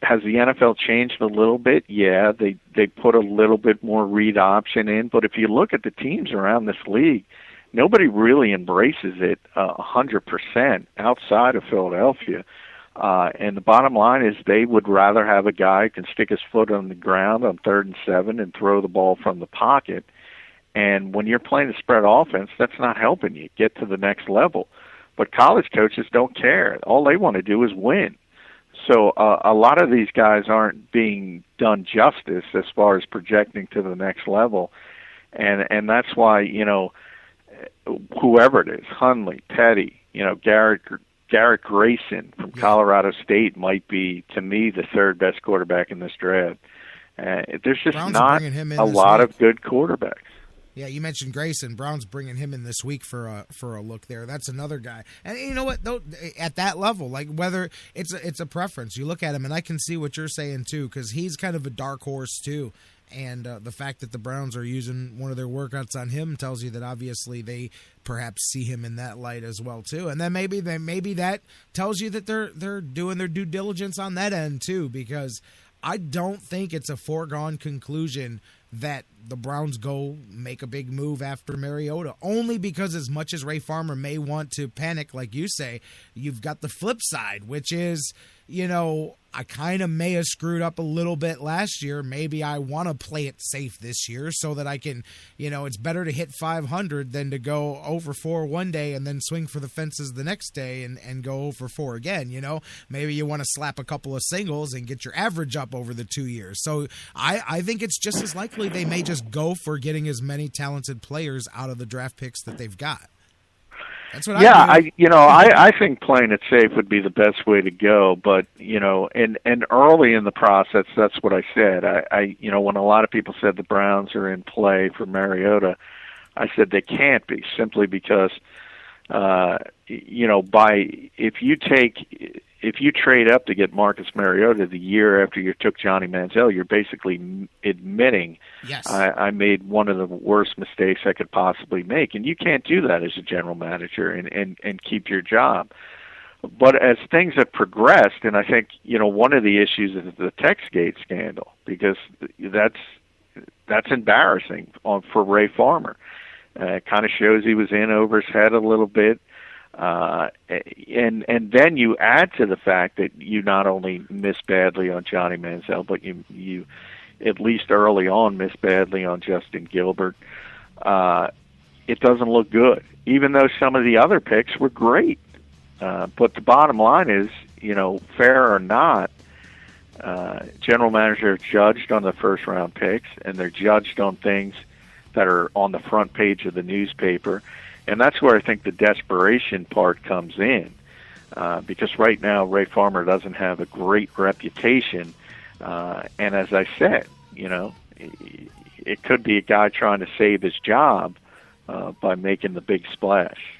has the NFL changed a little bit? Yeah, they put a little bit more read option in, but if you look at the teams around this league, nobody really embraces it 100% outside of Philadelphia. And the bottom line is they would rather have a guy who can stick his foot on the ground on 3rd and 7 and throw the ball from the pocket. And when you're playing a spread offense, that's not helping you get to the next level. But college coaches don't care. All they want to do is win. So a lot of these guys aren't being done justice as far as projecting to the next level. And that's why, whoever it is, Hundley, Petty, Garrett Grayson from Colorado State might be, to me, the 3rd best quarterback in this draft. There's just Browns not a lot of good quarterbacks. Yeah, you mentioned Grayson. Brown's bringing him in this week for a look there. That's another guy. And you know what? Though, at that level, like whether it's a preference, you look at him, and I can see what you're saying too, because he's kind of a dark horse too. And the fact that the Browns are using one of their workouts on him tells you that obviously they perhaps see him in that light as well too. And then maybe that tells you that they're doing their due diligence on that end too, because I don't think it's a foregone conclusion that the Browns go make a big move after Mariota, only because as much as Ray Farmer may want to panic, like you say, you've got the flip side, which is, I kind of may have screwed up a little bit last year. Maybe I want to play it safe this year so that I can, it's better to hit 500 than to go 0-4 one day and then swing for the fences the next day and go 0-4 again. Maybe you want to slap a couple of singles and get your average up over the 2 years. So I think it's just as likely they may just go for getting as many talented players out of the draft picks that they've got. That's what I think playing it safe would be the best way to go. But and early in the process, that's what I said. I when a lot of people said the Browns are in play for Mariota, I said they can't be, simply because if you trade up to get Marcus Mariota the year after you took Johnny Manziel, you're basically admitting, yes, I made one of the worst mistakes I could possibly make. And you can't do that as a general manager and keep your job. But as things have progressed, and I think, one of the issues is the TextGate scandal, because that's embarrassing for Ray Farmer. It kind of shows he was in over his head a little bit. And then you add to the fact that you not only missed badly on Johnny Manziel, but you at least early on missed badly on Justin Gilbert. It doesn't look good, even though some of the other picks were great. But the bottom line is, fair or not, general managers are judged on the first round picks, and they're judged on things that are on the front page of the newspaper. And that's where I think the desperation part comes in, because right now Ray Farmer doesn't have a great reputation. And as I said, it could be a guy trying to save his job by making the big splash.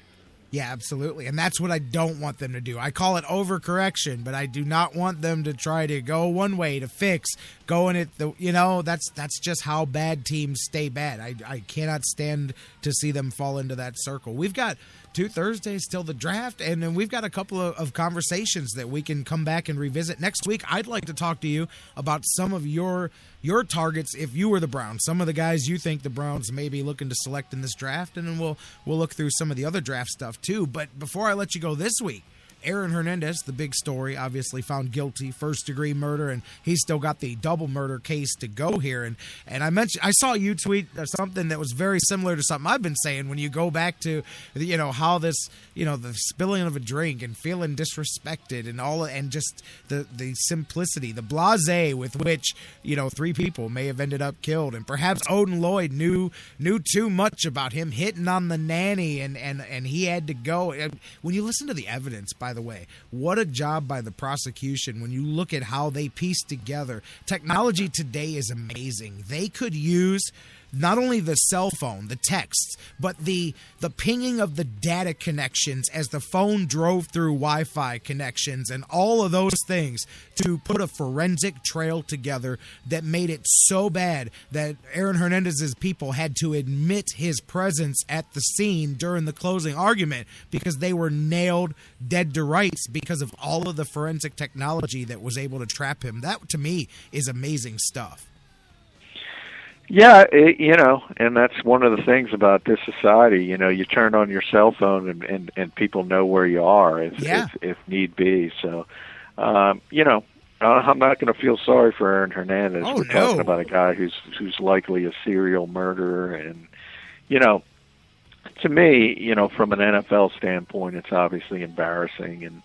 Yeah, absolutely. And that's what I don't want them to do. I call it overcorrection, but I do not want them to try to go one way to fix going at that's just how bad teams stay bad. I cannot stand to see them fall into that circle. We've got 2 Thursdays till the draft, and then we've got a couple of conversations that we can come back and revisit next week. I'd like to talk to you about some of your targets if you were the Browns, some of the guys you think the Browns may be looking to select in this draft, and then we'll look through some of the other draft stuff too. But before I let you go this week, Aaron Hernandez, the big story, obviously found guilty, first-degree murder, and he's still got the double murder case to go here. And I saw you tweet something that was very similar to something I've been saying when you go back to, how this, the spilling of a drink and feeling disrespected and just the simplicity, the blasé with which, 3 people may have ended up killed. And perhaps Odin Lloyd knew too much about him hitting on the nanny and he had to go. And when you listen to the evidence, by the way, what a job by the prosecution when you look at how they piece together. Technology today is amazing. They could use not only the cell phone, the texts, but the pinging of the data connections as the phone drove through Wi-Fi connections and all of those things to put a forensic trail together that made it so bad that Aaron Hernandez's people had to admit his presence at the scene during the closing argument because they were nailed dead to rights because of all of the forensic technology that was able to trap him. That, to me, is amazing stuff. Yeah, and that's one of the things about this society. You turn on your cell phone and people know where you are if need be. So, I'm not going to feel sorry for Aaron Hernandez. We're talking about a guy who's likely a serial murderer, and to me, from an NFL standpoint, it's obviously embarrassing, and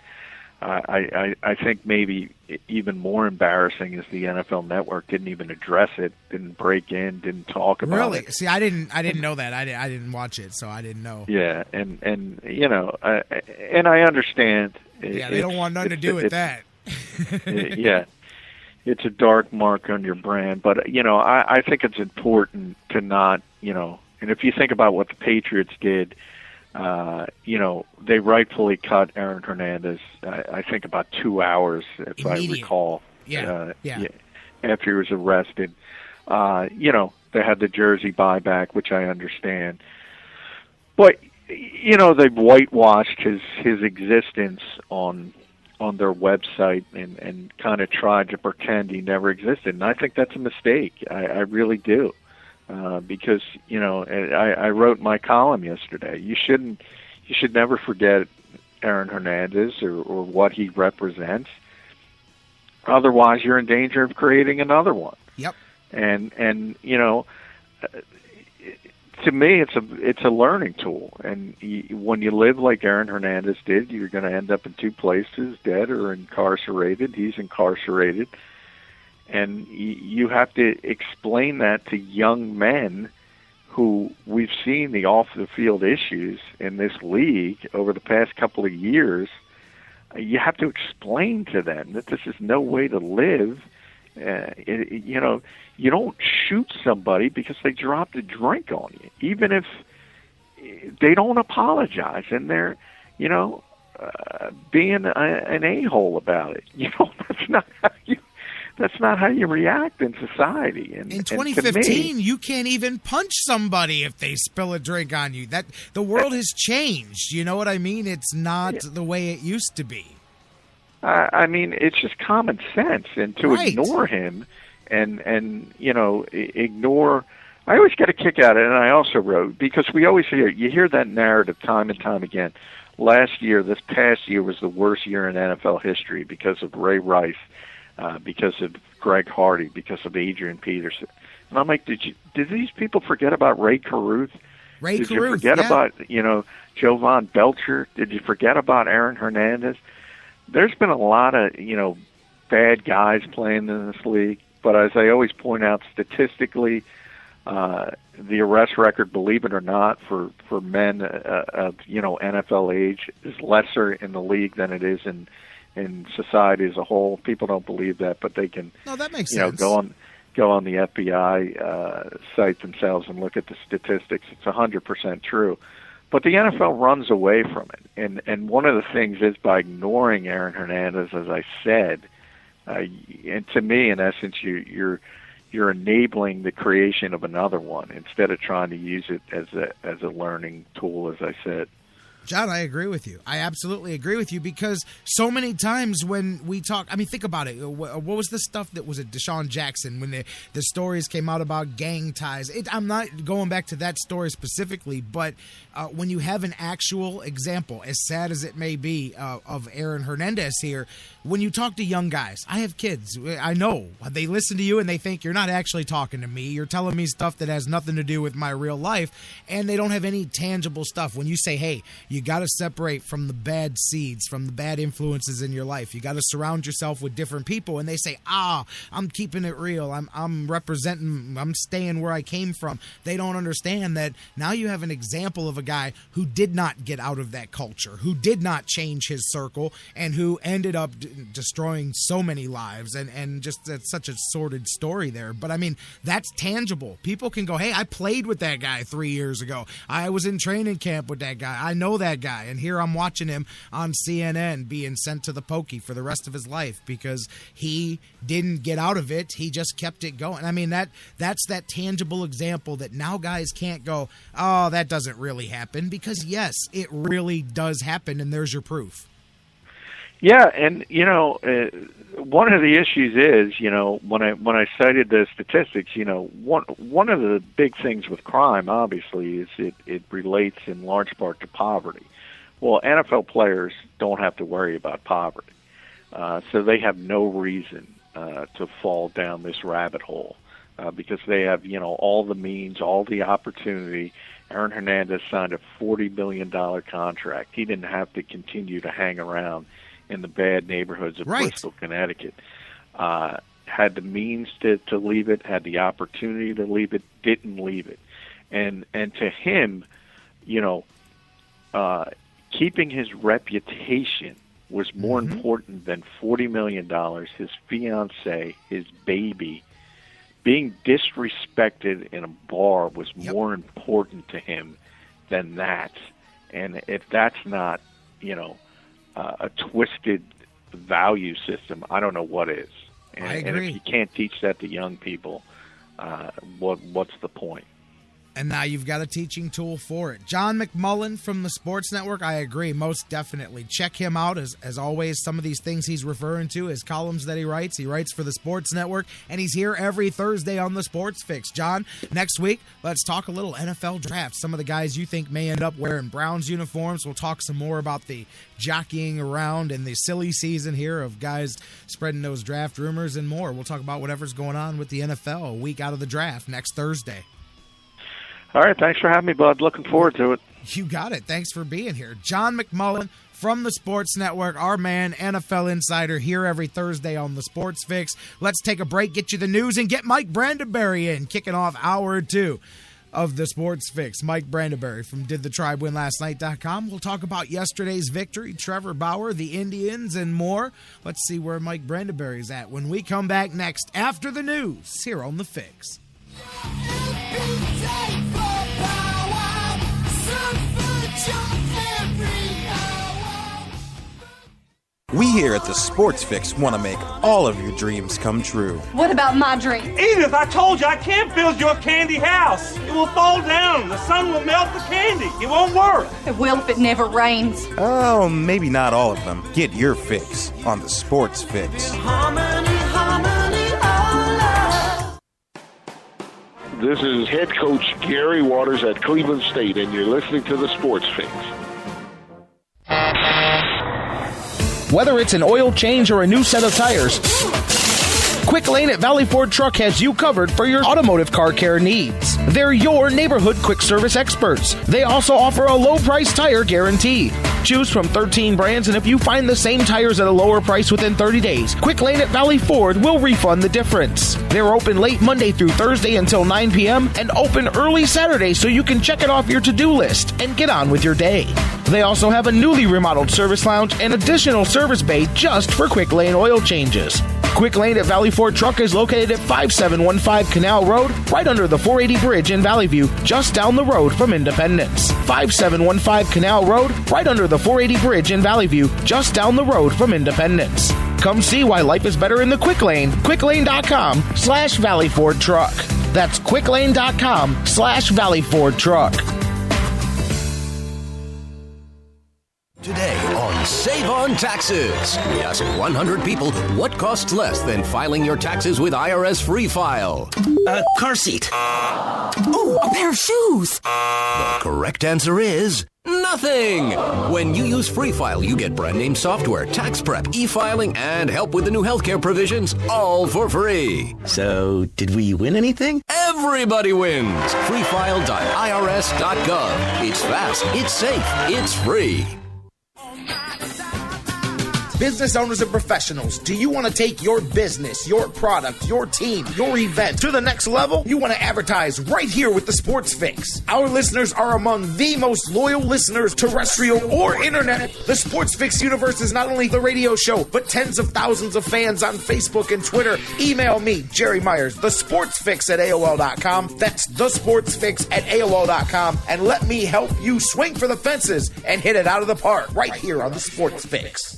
I think maybe even more embarrassing is the NFL Network didn't even address it, didn't break in, didn't talk about it. Really? See, I didn't know that. I didn't watch it, so I didn't know. Yeah, and I understand. Yeah, they don't want nothing to do with that. Yeah, it's a dark mark on your brand, but I think it's important to not, and if you think about what the Patriots did. They rightfully cut Aaron Hernandez, I think about 2 hours, if I recall. Yeah. After he was arrested. They had the jersey buyback, which I understand. But, they've whitewashed his existence on their website and kind of tried to pretend he never existed. And I think that's a mistake. I really do. Because I wrote my column yesterday. You should never forget Aaron Hernandez or what he represents. Otherwise, you're in danger of creating another one. Yep. And you know, to me, it's a learning tool. And when you live like Aaron Hernandez did, you're going to end up in two places, dead or incarcerated. He's incarcerated. And you have to explain that to young men who we've seen the off-the-field issues in this league over the past couple of years. You have to explain to them that this is no way to live. You know, you don't shoot somebody because they dropped a drink on you, even if they don't apologize and they're, you know, being an a-hole about it. You know, that's not how you react in society. And in 2015, you can't even punch somebody if they spill a drink on you. That the world has changed. You know what I mean? It's not the way it used to be. I mean, it's just common sense, and to ignore him, and you know, ignore. I always get a kick out of it, and I also wrote, because we always hear that narrative time and time again. This past year was the worst year in NFL history because of Ray Rice. Because of Greg Hardy, because of Adrian Peterson. And I'm like, did these people forget about Ray Carruth? Did you forget about, you know, Jovan Belcher? Did you forget about Aaron Hernandez? There's been a lot of, you know, bad guys playing in this league. But as I always point out, statistically, the arrest record, believe it or not, for men of, you know, NFL age is lesser in the league than it is in society as a whole. People don't believe that, but they can, that makes sense. Go on the FBI site themselves and look at the statistics. It's 100% true. But the NFL runs away from it, and one of the things is by ignoring Aaron Hernandez, as I said. And to me, in essence, you're enabling the creation of another one instead of trying to use it as a learning tool, as I said. John, I agree with you. I absolutely agree with you, because so many times when we talk, I mean, think about it. What was the stuff that was at Deshaun Jackson when the stories came out about gang ties? I'm not going back to that story specifically, but when you have an actual example, as sad as it may be, of Aaron Hernandez here, when you talk to young guys, I have kids. I know they listen to you and they think you're not actually talking to me. You're telling me stuff that has nothing to do with my real life, and they don't have any tangible stuff. When you say, hey, you got to separate from the bad seeds, from the bad influences in your life. You got to surround yourself with different people. And they say, I'm keeping it real. I'm representing, I'm staying where I came from. They don't understand that now you have an example of a guy who did not get out of that culture, who did not change his circle, and who ended up destroying so many lives. And just that's such a sordid story there. But I mean, that's tangible. People can go, hey, I played with that guy 3 years ago. I was in training camp with that guy. I know that guy, and here I'm watching him on CNN being sent to the pokey for the rest of his life because he didn't get out of it. He just kept it going. I mean, that's that tangible example that now guys can't go, oh, that doesn't really happen, because yes, it really does happen, and there's your proof. Yeah, and you know, one of the issues is, you know, when I cited the statistics, you know, one of the big things with crime, obviously, is it relates in large part to poverty. Well, NFL players don't have to worry about poverty, so they have no reason to fall down this rabbit hole because they have, you know, all the means, all the opportunity. Aaron Hernandez signed a $40 million contract. He didn't have to continue to hang around in the bad neighborhoods of Bristol, Connecticut. Had the means to leave it, had the opportunity to leave it, didn't leave it. And to him, you know, keeping his reputation was more important than $40 million, his fiancée, his baby. Being disrespected in a bar was more important to him than that. And if that's not, you know, a twisted value system, I don't know what is. And if you can't teach that to young people, what's the point? And now you've got a teaching tool for it. John McMullen from the Sports Network, I agree, most definitely. Check him out. As always, some of these things he's referring to, his columns that he writes for the Sports Network, and he's here every Thursday on the Sports Fix. John, next week, let's talk a little NFL draft. Some of the guys you think may end up wearing Browns uniforms. We'll talk some more about the jockeying around and the silly season here of guys spreading those draft rumors and more. We'll talk about whatever's going on with the NFL a week out of the draft next Thursday. All right, thanks for having me, bud. Looking forward to it. You got it. Thanks for being here. John McMullen from the Sports Network, our man, NFL Insider, here every Thursday on the Sports Fix. Let's take a break, get you the news, and get Mike Brandenberry in, kicking off hour 2 of the Sports Fix. Mike Brandenberry from DidTheTribeWinLastNight.com. We'll talk about yesterday's victory, Trevor Bauer, the Indians, and more. Let's see where Mike Brandenberry's at when we come back next after the news here on The Fix. We here at the Sports Fix want to make all of your dreams come true. What about my dream? Edith, I told you I can't build your candy house. It will fall down. The sun will melt the candy. It won't work. It will if it never rains. Oh, maybe not all of them. Get your fix on the Sports Fix. This is head coach Gary Waters at Cleveland State, and you're listening to the Sports Fix. Whether it's an oil change or a new set of tires, Quick Lane at Valley Ford Truck has you covered for your automotive car care needs. They're your neighborhood quick service experts. They also offer a low price tire guarantee. Choose from 13 brands, and if you find the same tires at a lower price within 30 days, Quick Lane at Valley Ford will refund the difference. They're open late Monday through Thursday until 9 p.m. and open early Saturday so you can check it off your to-do list and get on with your day. They also have a newly remodeled service lounge and additional service bay just for Quick Lane oil changes. Quick Lane at Valley Ford Truck is located at 5715 Canal Road, right under the 480 Bridge in Valley View, just down the road from Independence. 5715 Canal Road, right under the 480 Bridge in Valley View, just down the road from Independence. Come see why life is better in the Quick Lane. QuickLane.com/Valley Ford Truck. That's QuickLane.com/Valley Ford Truck. Today on Save on Taxes, we ask 100 people what costs less than filing your taxes with IRS Free File. A car seat. Oh, a pair of shoes. The correct answer is nothing. When you use Free File, you get brand name software, tax prep, e-filing, and help with the new healthcare provisions, all for free. So, did we win anything? Everybody wins. freefile.irs.gov. It's fast, it's safe, it's free. Business owners and professionals, do you want to take your business, your product, your team, your event to the next level? You want to advertise right here with the Sports Fix. Our listeners are among the most loyal listeners, terrestrial or internet. The Sports Fix universe is not only the radio show, but tens of thousands of fans on Facebook and Twitter. Email me, Jerry Myers, thesportsfix@AOL.com. That's thesportsfix@AOL.com. And let me help you swing for the fences and hit it out of the park right here on the Sports Fix.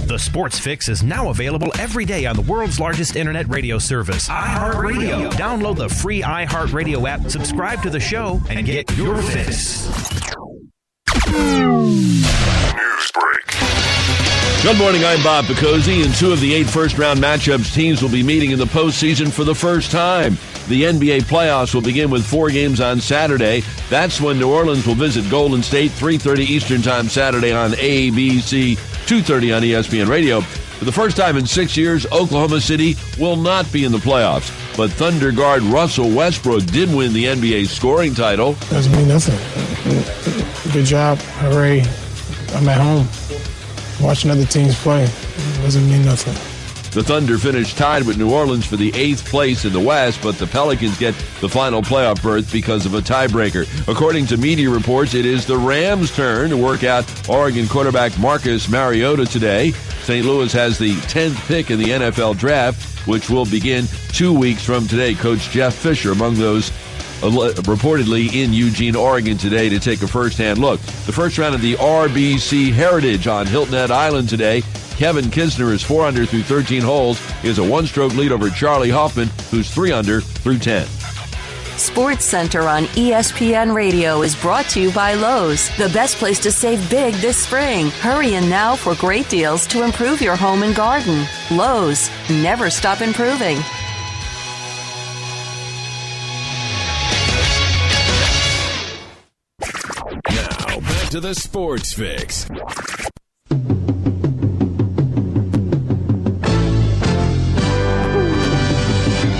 The Sports Fix is now available every day on the world's largest internet radio service, iHeartRadio. Download the free iHeartRadio app, subscribe to the show, and get your fix. News break. Good morning, I'm Bob Picozzi, and 2 of the 8 first-round matchups teams will be meeting in the postseason for the first time. The NBA playoffs will begin with 4 games on Saturday. That's when New Orleans will visit Golden State, 3:30 Eastern Time Saturday on ABC, 2:30 on ESPN Radio. For the first time in 6 years, Oklahoma City will not be in the playoffs. But Thunder guard Russell Westbrook did win the NBA scoring title. Doesn't mean nothing. Good job. Hooray. I'm at home. Watching other teams play. Doesn't mean nothing. The Thunder finished tied with New Orleans for the 8th place in the West, but the Pelicans get the final playoff berth because of a tiebreaker. According to media reports, it is the Rams' turn to work out Oregon quarterback Marcus Mariota today. St. Louis has the 10th pick in the NFL draft, which will begin 2 weeks from today. Coach Jeff Fisher among those reportedly in Eugene, Oregon today to take a first-hand look. The first round of the RBC Heritage on Hilton Head Island today. Kevin Kisner is 4 under through 13 holes. He has a 1-stroke lead over Charlie Hoffman, who's 3 under through 10. Sports Center on ESPN Radio is brought to you by Lowe's, the best place to save big this spring. Hurry in now for great deals to improve your home and garden. Lowe's, never stop improving. Now, back to the Sports Fix.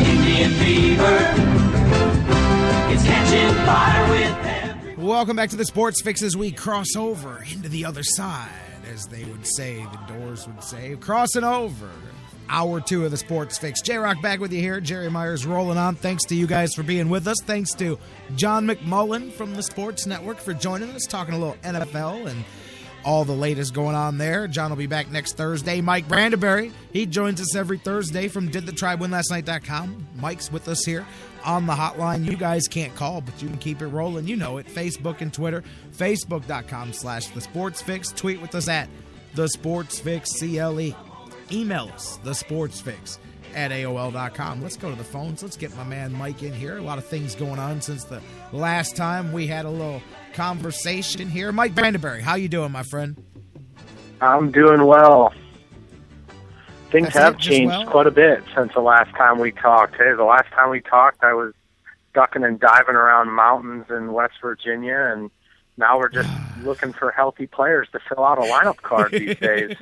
Indian fever. It's catching fire with every... Welcome back to the Sports Fix as we cross over into the other side, as they would say, the Doors would say, crossing over. Hour 2 of the Sports Fix. J-Rocc back with you here. Jerry Myers rolling on. Thanks to you guys for being with us. Thanks to John McMullen from the Sports Network for joining us, talking a little NFL and all the latest going on there. John will be back next Thursday. Mike Brandenberry, he joins us every Thursday from didthetribewinlasttnight.com. Mike's with us here on the hotline. You guys can't call, but you can keep it rolling. You know it. Facebook and Twitter. Facebook.com/thesportsfix. Tweet with us at thesportsfixCLE. Email us, thesportsfix@AOL.com. Let's go to the phones. Let's get my man Mike in here. A lot of things going on since the last time we had a little conversation here. Mike Brandenberry, how you doing, my friend? I'm doing well. Things have changed quite a bit since the last time we talked. Hey, the last time we talked, I was ducking and diving around mountains in West Virginia, and now we're just looking for healthy players to fill out a lineup card these days.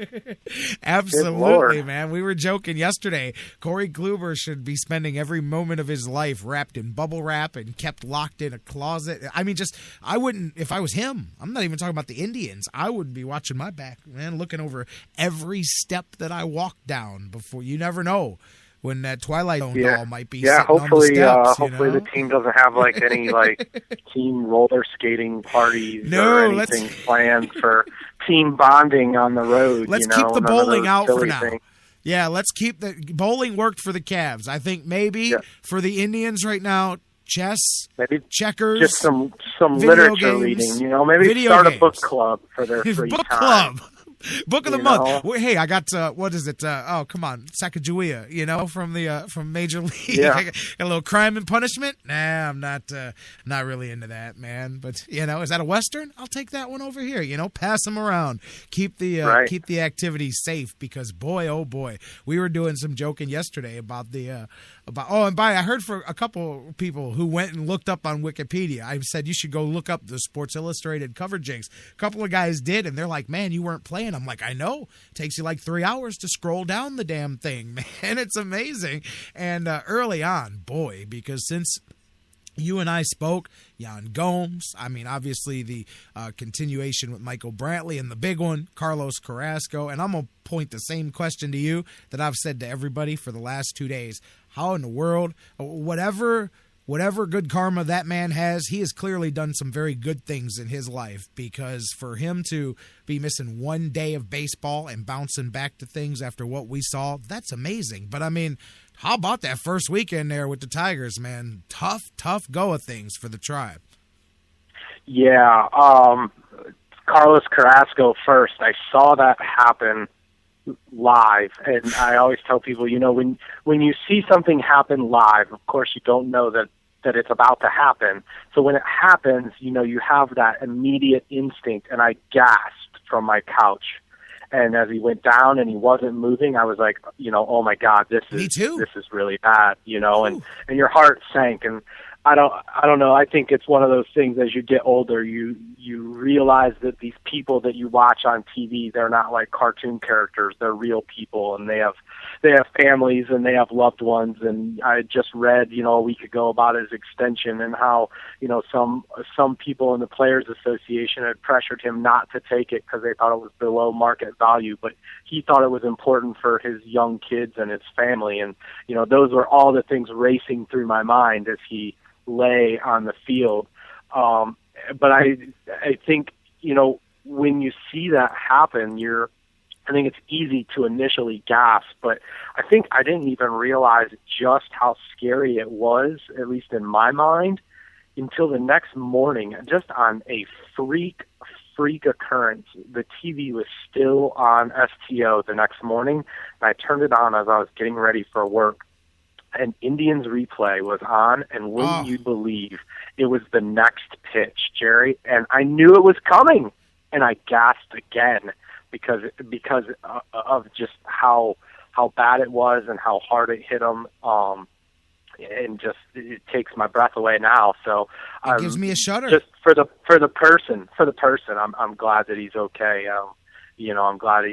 Absolutely, man. We were joking yesterday. Corey Kluber should be spending every moment of his life wrapped in bubble wrap and kept locked in a closet. I mean, I wouldn't, if I was him, I'm not even talking about the Indians, I would be watching my back, man, looking over every step that I walk down before. You never know when that Twilight Zone doll might be sitting hopefully, on the steps, hopefully the team doesn't have like any like team roller skating parties or anything planned for team bonding on the road. Let's keep the bowling out for now. Yeah, let's keep the bowling worked for the Cavs. I think maybe for the Indians right now, chess, maybe checkers, just some literature reading. Maybe start a book club for their free book time. Club. Book of the month. Well, hey, I got what is it? Oh, come on, Sacagawea. From Major League. Yeah. Got a little Crime and Punishment. Nah, I'm not really into that, man. But is that a Western? I'll take that one over here. Pass them around. Keep the activity safe because boy, oh boy, we were doing some joking yesterday about I heard for a couple people who went and looked up on Wikipedia. I said you should go look up the Sports Illustrated cover jinx. A couple of guys did, and they're like, man, you weren't playing. I'm like, I know. It takes you like 3 hours to scroll down the damn thing, man. It's amazing. And early on, boy, because since you and I spoke, Yan Gomes, obviously the continuation with Michael Brantley, and the big one, Carlos Carrasco. And I'm going to point the same question to you that I've said to everybody for the last 2 days. How in the world, whatever good karma that man has, he has clearly done some very good things in his life, because for him to be missing 1 day of baseball and bouncing back to things after what we saw, that's amazing. But, how about that first weekend there with the Tigers, man? Tough go of things for the Tribe. Yeah, Carlos Carrasco first. I saw that happen live, and I always tell people, when you see something happen live, of course you don't know that it's about to happen. So when it happens, you have that immediate instinct, and I gasped from my couch. And as he went down and he wasn't moving, I was like, oh my God, this is really bad, and your heart sank. And I don't know. I think it's one of those things, as you get older, you realize that these people that you watch on TV, they're not like cartoon characters. They're real people, and they have families and they have loved ones. And I just read, a week ago about his extension and how, some people in the Players Association had pressured him not to take it because they thought it was below market value, but he thought it was important for his young kids and his family. And, those were all the things racing through my mind as he lay on the field. But I think, when you see that happen, I think it's easy to initially gasp, but I think I didn't even realize just how scary it was, at least in my mind, until the next morning. Just on a freak occurrence, the TV was still on STO the next morning, and I turned it on as I was getting ready for work. and Indians replay was on, and wouldn't you believe it was the next pitch, Jerry, and I knew it was coming, and I gasped again because of just how bad it was and how hard it hit him. And just it takes my breath away now. So it gives me a shudder. Just for the person, I'm glad that he's okay. I'm glad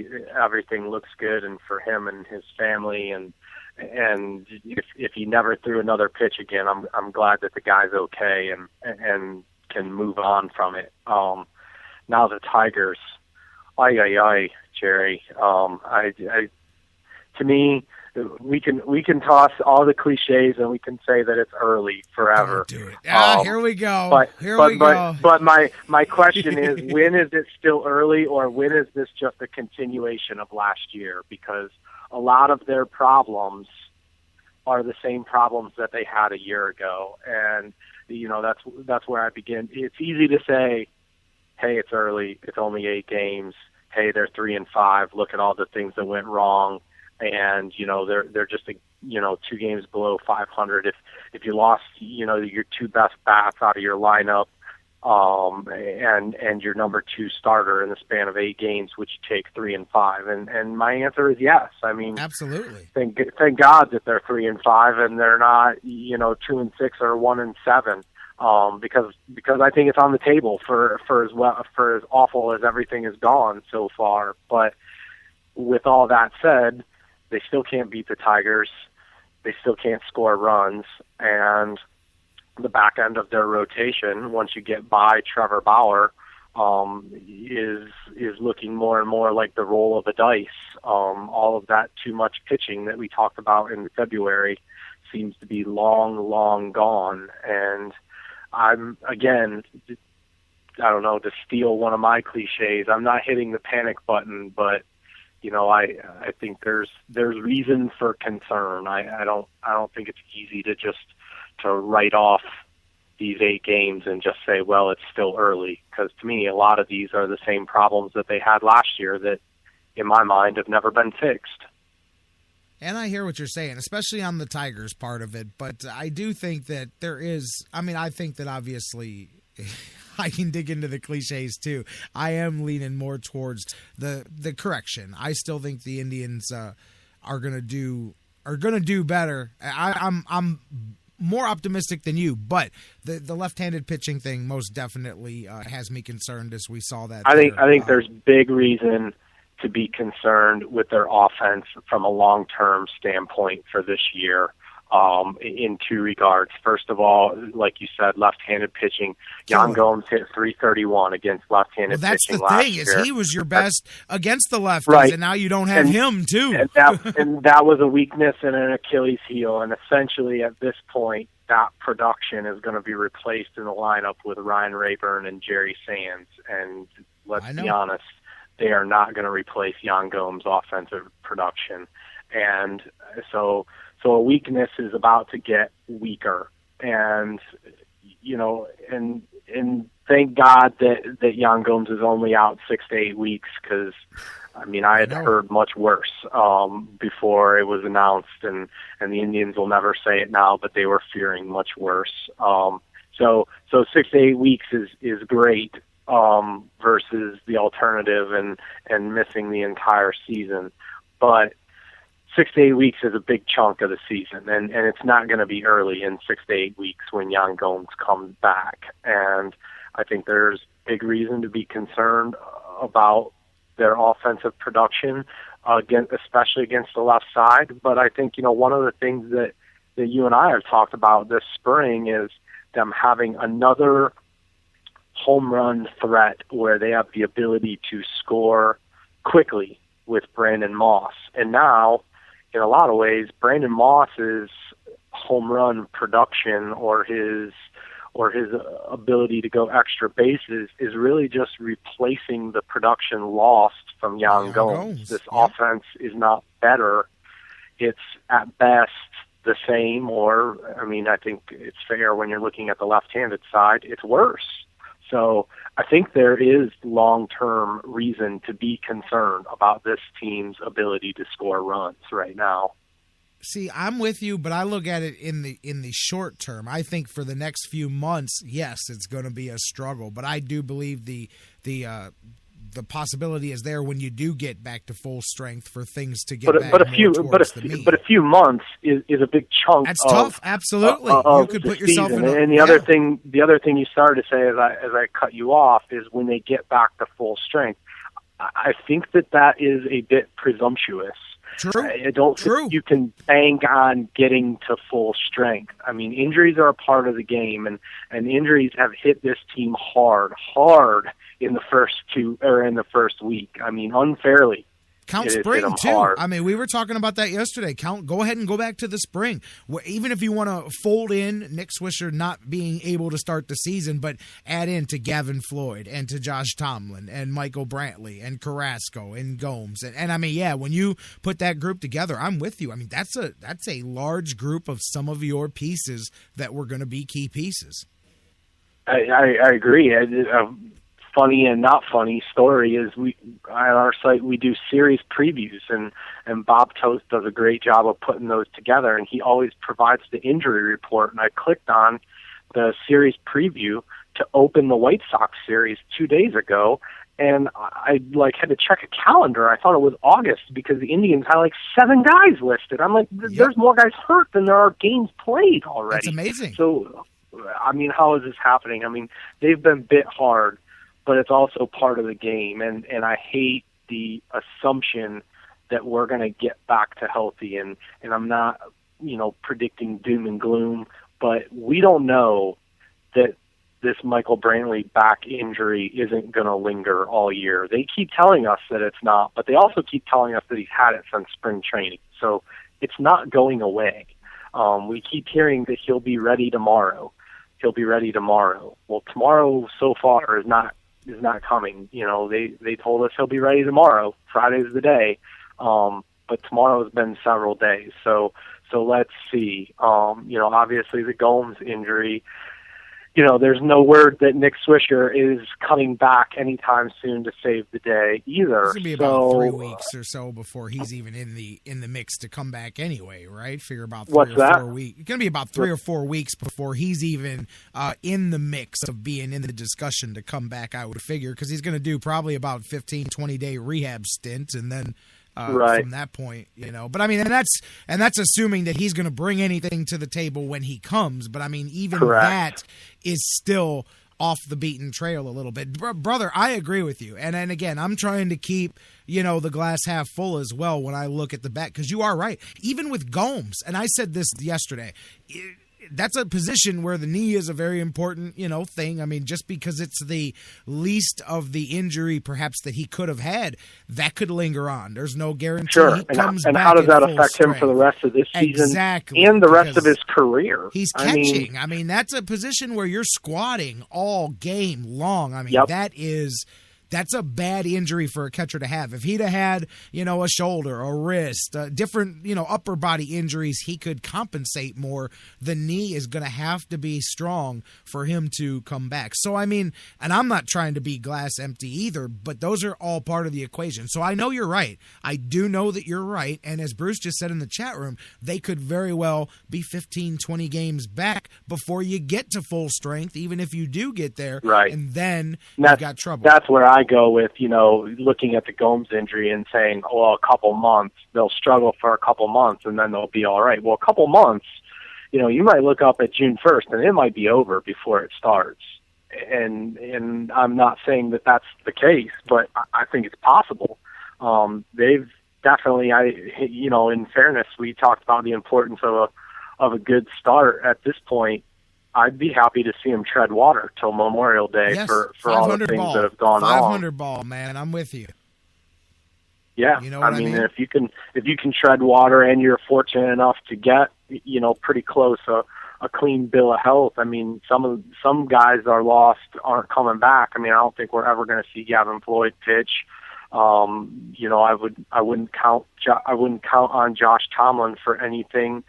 everything looks good, and for him and his family, and if he never threw another pitch again, I'm glad that the guy's okay and can move on from it. Now the Tigers, Jerry. To me, we can toss all the cliches and we can say that it's early forever. Do it. Here we go. But my question is, when is it still early, or when is this just a continuation of last year? Because a lot of their problems are the same problems that they had a year ago, and that's where I begin. It's easy to say, hey, it's early. It's only 8 games. Hey, they're 3-5. Look at all the things that went wrong. And they're just 2 games below 500. If you lost your 2 best bats out of your lineup, and your number 2 starter in the span of 8 games, would you take 3-5? And my answer is yes. I mean, absolutely. Thank God that they're 3-5 and they're not 2-6 or 1-7. Because I think it's on the table for as awful as everything has gone so far. But with all that said, they still can't beat the Tigers. They still can't score runs. And the back end of their rotation, once you get by Trevor Bauer, is looking more and more like the roll of the dice. All of that too much pitching that we talked about in February seems to be long gone. And I'm, again, I don't know, to steal one of my cliches, I'm not hitting the panic button, but I think there's reason for concern. I don't think it's easy to write off these 8 games and just say, well, it's still early. Because to me, a lot of these are the same problems that they had last year that, in my mind, have never been fixed. And I hear what you're saying, especially on the Tigers part of it. But I do think that there is, I think that obviously I can dig into the cliches too. I am leaning more towards the correction. I still think the Indians are going to do better. I'm more optimistic than you, but the left-handed pitching thing most definitely has me concerned, as we saw that. I think there's big reason to be concerned with their offense from a long-term standpoint for this year. In 2 regards. First of all, like you said, left-handed pitching. Yan Gomes hit .331 against left-handed pitching last year. That's the thing, is he was your best against the lefties, right. And now you don't have him, too. And that was a weakness and an Achilles heel, and essentially at this point, that production is going to be replaced in the lineup with Ryan Rayburn and Jerry Sands, and let's be honest, they are not going to replace Yan Gomes' offensive production. And so a weakness is about to get weaker, and and thank God that Yan Gomes is only out 6 to 8 weeks, because I had heard much worse before it was announced, and the Indians will never say it now, but they were fearing much worse. So 6 to 8 weeks is great versus the alternative and missing the entire season, but 6 to 8 weeks is a big chunk of the season, and it's not going to be early in 6 to 8 weeks when Yan Gomes comes back. And I think there's big reason to be concerned about their offensive production, especially against the left side. But I think, one of the things that you and I have talked about this spring is them having another home run threat where they have the ability to score quickly with Brandon Moss. And now, in a lot of ways, Brandon Moss's home run production or his ability to go extra bases is really just replacing the production lost from Yan Gomes. This offense is not better. It's at best the same, or, I think it's fair when you're looking at the left-handed side, it's worse. So I think there is long-term reason to be concerned about this team's ability to score runs right now. See, I'm with you, but I look at it in the short term. I think for the next few months, yes, it's going to be a struggle. But I do believe the possibility is there when you do get back to full strength for things to get back. But a few months is a big chunk. That's tough. Absolutely, you could put yourself in. And the other thing you started to say as I cut you off is when they get back to full strength. I think that is a bit presumptuous. True. I don't think you can bank on getting to full strength. I mean, injuries are a part of the game, and injuries have hit this team hard in the first week. I mean, unfairly. Count spring, too. Hard. I mean, we were talking about that yesterday. Go ahead and go back to the spring. Even if you want to fold in Nick Swisher not being able to start the season, but add in to Gavin Floyd and to Josh Tomlin and Michael Brantley and Carrasco and Gomes. And I mean, yeah, when you put that group together, I'm with you. I mean, that's a large group of some of your pieces that were going to be key pieces. I agree. Funny and not funny story is on our site we do series previews and Bob Toast does a great job of putting those together, and he always provides the injury report, and I clicked on the series preview to open the White Sox series 2 days ago, and I had to check a calendar. I thought it was August because the Indians had 7 guys listed. I'm like, there's more guys hurt than there are games played already. That's amazing. So I mean, how is this happening? I mean, they've been bit hard, but it's also part of the game, and I hate the assumption that we're going to get back to healthy, and I'm not, predicting doom and gloom, but we don't know that this Michael Brantley back injury isn't going to linger all year. They keep telling us that it's not, but they also keep telling us that he's had it since spring training, so it's not going away. We keep hearing that he'll be ready tomorrow. Well, tomorrow so far is not coming. They told us he'll be ready tomorrow. Friday's the day. But tomorrow's been several days. So let's see. Obviously the Gomes injury, there's no word that Nick Swisher is coming back anytime soon to save the day either. It's going to be about 3 weeks or so before he's even in the mix to come back anyway, right? Figure about 3 or 4 weeks. It's going to be about 3 or 4 weeks before he's even in the mix of being in the discussion to come back, I would figure, because he's going to do probably about 15, 20-day rehab stint, and then from that point, But I mean, and that's assuming that he's going to bring anything to the table when he comes. But I mean, even that is still off the beaten trail a little bit. Brother, I agree with you. And again, I'm trying to keep, the glass half full as well when I look at the back, because you are right. Even with Gomes, and I said this yesterday, that's a position where the knee is a very important, thing. I mean, just because it's the least of the injury perhaps that he could have had, that could linger on. There's no guarantee he comes back. And how does that affect him for the rest of this season and the rest of his career? He's catching. I mean, that's a position where you're squatting all game long. I mean, that's a bad injury for a catcher to have. If he'd have had, a shoulder, a wrist, different, upper body injuries, he could compensate more. The knee is going to have to be strong for him to come back. So, I mean, and I'm not trying to be glass empty either, but those are all part of the equation. So I know you're right. I do know that you're right. And as Bruce just said in the chat room, they could very well be 15, 20 games back before you get to full strength, even if you do get there. Right. And then you've got trouble. That's where I go with, looking at the Gomes injury and saying, well, a couple months, they'll struggle for a couple months and then they'll be all right. Well, a couple months, you might look up at June 1st and it might be over before it starts. And I'm not saying that that's the case, but I think it's possible. They've definitely, in fairness, we talked about the importance of a good start at this point. I'd be happy to see him tread water till Memorial Day for all the things that have gone wrong. 500 ball, man. I'm with you. Yeah, I mean, if you can tread water and you're fortunate enough to get pretty close a clean bill of health. I mean, some guys aren't coming back. I mean, I don't think we're ever going to see Gavin Floyd pitch. I wouldn't count on Josh Tomlin for anything.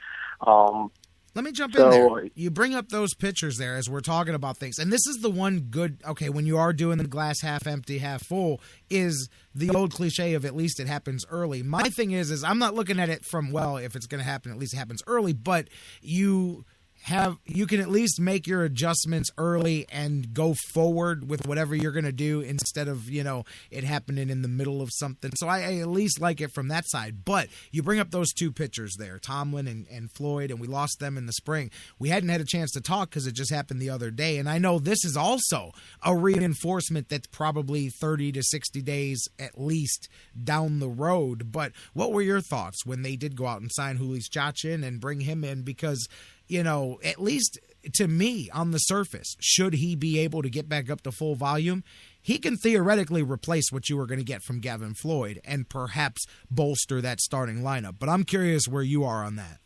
Let me jump in there. You bring up those pitchers there as we're talking about things. And this is the one good, okay, when you are doing the glass half empty, half full, is the old cliche of at least it happens early. My thing is I'm not looking at it from, well, if it's going to happen, at least it happens early, but you can at least make your adjustments early and go forward with whatever you're going to do instead of, it happening in the middle of something. So I at least like it from that side. But you bring up those two pitchers there, Tomlin and Floyd, and we lost them in the spring. We hadn't had a chance to talk because it just happened the other day. And I know this is also a reinforcement that's probably 30 to 60 days at least down the road. But what were your thoughts when they did go out and sign Chachin and bring him in? Because at least to me, on the surface, should he be able to get back up to full volume, he can theoretically replace what you were going to get from Gavin Floyd and perhaps bolster that starting lineup. But I'm curious where you are on that.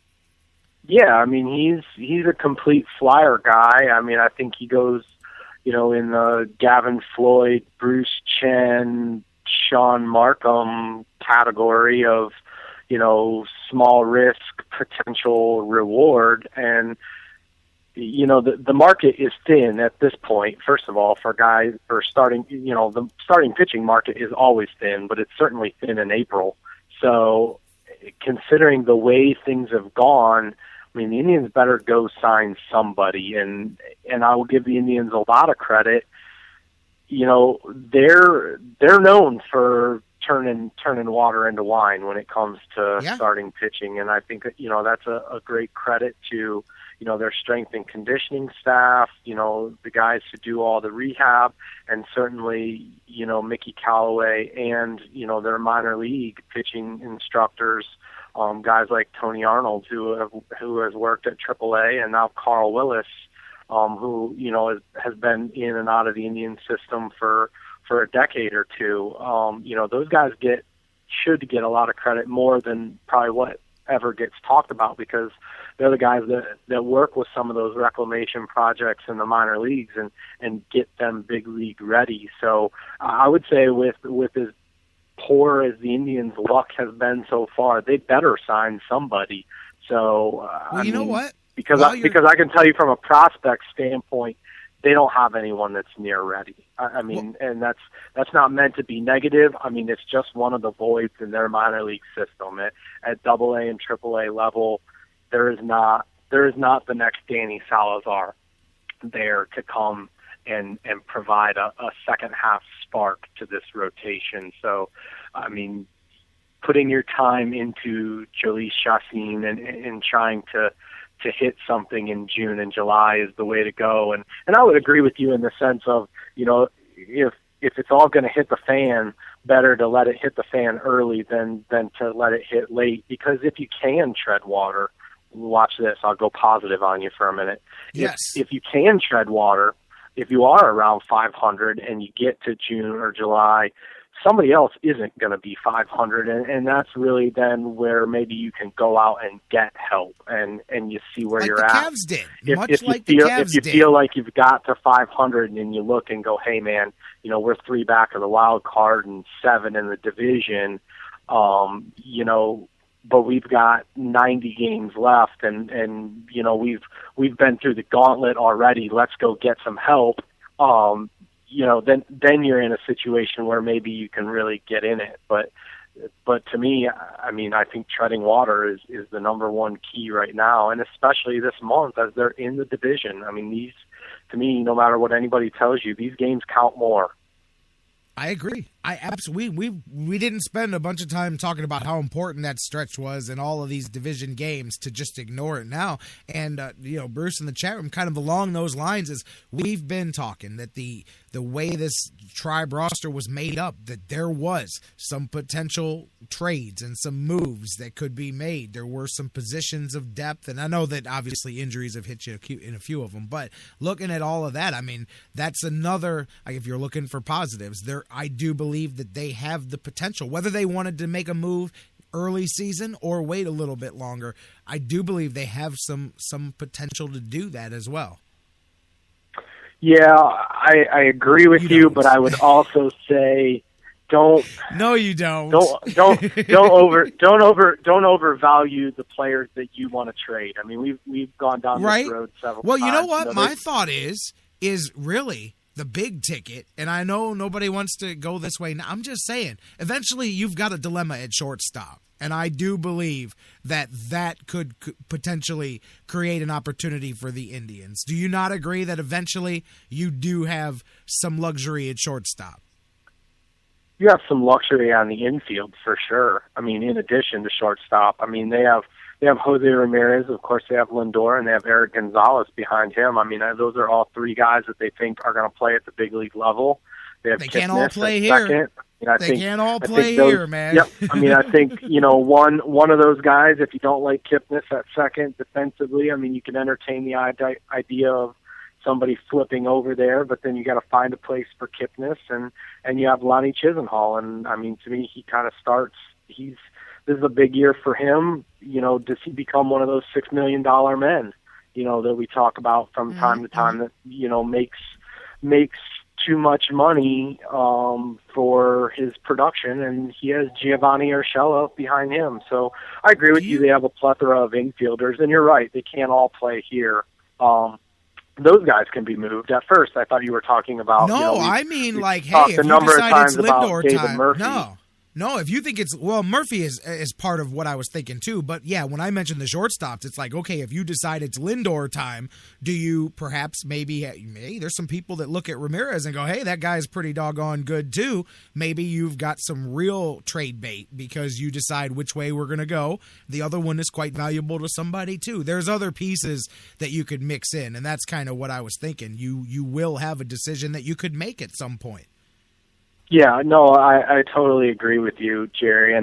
Yeah, I mean, he's a complete flyer guy. I mean, I think he goes, in the Gavin Floyd, Bruce Chen, Sean Markham category of, small risk, potential reward. And, the market is thin at this point, first of all, for guys for starting, the starting pitching market is always thin, but it's certainly thin in April. So considering the way things have gone, I mean, the Indians better go sign somebody. And I will give the Indians a lot of credit. They're known for turning water into wine when it comes to starting pitching, and I think that that's a great credit to their strength and conditioning staff, the guys who do all the rehab, and certainly Mickey Callaway and their minor league pitching instructors, guys like Tony Arnold who has worked at AAA, and now Carl Willis, who has been in and out of the Indian system for a decade or two. Those guys should get a lot of credit, more than probably what ever gets talked about, because they're the guys that work with some of those reclamation projects in the minor leagues and get them big league ready. So I would say with as poor as the Indians' luck has been so far, they better sign somebody. So know what? Because I can tell you from a prospect standpoint, they don't have anyone that's near ready. And that's not meant to be negative. I mean, it's just one of the voids in their minor league system. At AA and AAA level, there is not the next Danny Salazar there to come and provide a second half spark to this rotation. So, I mean, putting your time into Jhoulys Chachin and trying to hit something in June and July is the way to go. And I would agree with you in the sense of, if it's all going to hit the fan, better to let it hit the fan early than to let it hit late. Because if you can tread water, watch this, I'll go positive on you for a minute. Yes. If you can tread water, if you are around 500 and you get to June or July, somebody else isn't going to be 500, and that's really then where maybe you can go out and get help, and you see where you're at. Cavs did. If you feel like you've got to 500 and you look and go, hey man, we're 3 back of the wild card and 7 in the division, but we've got 90 games left, and we've been through the gauntlet already. Let's go get some help. Then you're in a situation where maybe you can really get in it. But to me, I mean, I think treading water is the number one key right now, and especially this month as they're in the division. I mean, to me, no matter what anybody tells you, these games count more. I agree. I absolutely we didn't spend a bunch of time talking about how important that stretch was in all of these division games to just ignore it now. And Bruce in the chat room, kind of along those lines, is we've been talking that the way this Tribe roster was made up, that there was some potential trades and some moves that could be made. There were some positions of depth, and I know that obviously injuries have hit you in a few of them. But looking at all of that, I mean, that's another. If you're looking for positives, I do believe that they have the potential, whether they wanted to make a move early season or wait a little bit longer. I do believe they have some potential to do that as well. Yeah, I agree with you, but I would also say No, you don't. Don't overvalue the players that you want to trade. I mean, we've gone down this road several times. Well, you know what? My thought is really the big ticket, and I know nobody wants to go this way. I'm just saying, eventually you've got a dilemma at shortstop, and I do believe that could potentially create an opportunity for the Indians. Do you not agree that eventually you do have some luxury at shortstop? You have some luxury on the infield for sure. I mean, in addition to shortstop, I mean, they have Jose Ramirez, of course they have Lindor, and they have Eric Gonzalez behind him. I mean, those are all three guys that they think are going to play at the big league level. They can't all play here. They can't all play here, man. Yep. I mean, I think, one of those guys, if you don't like Kipnis at second defensively, I mean, you can entertain the idea of somebody flipping over there, but then you got to find a place for Kipnis, and you have Lonnie Chisenhall, and I mean, to me, he kind of starts. This is a big year for him. Does he become one of those $6 million men? That we talk about from time to time that makes too much money for his production, and he has Giovanni Urshela behind him. So I agree with you. They have a plethora of infielders, and you're right. They can't all play here. Those guys can be moved. At first, I thought you were talking about. No, I mean, like, hey, if you decide it's Lindor time, no, if you think Murphy is part of what I was thinking too. But yeah, when I mentioned the shortstops, it's like, okay, if you decide it's Lindor time, do you perhaps maybe there's some people that look at Ramirez and go, hey, that guy's pretty doggone good too. Maybe you've got some real trade bait because you decide which way we're going to go. The other one is quite valuable to somebody too. There's other pieces that you could mix in, and that's kind of what I was thinking. You will have a decision that you could make at some point. Yeah, no, I totally agree with you, Jerry,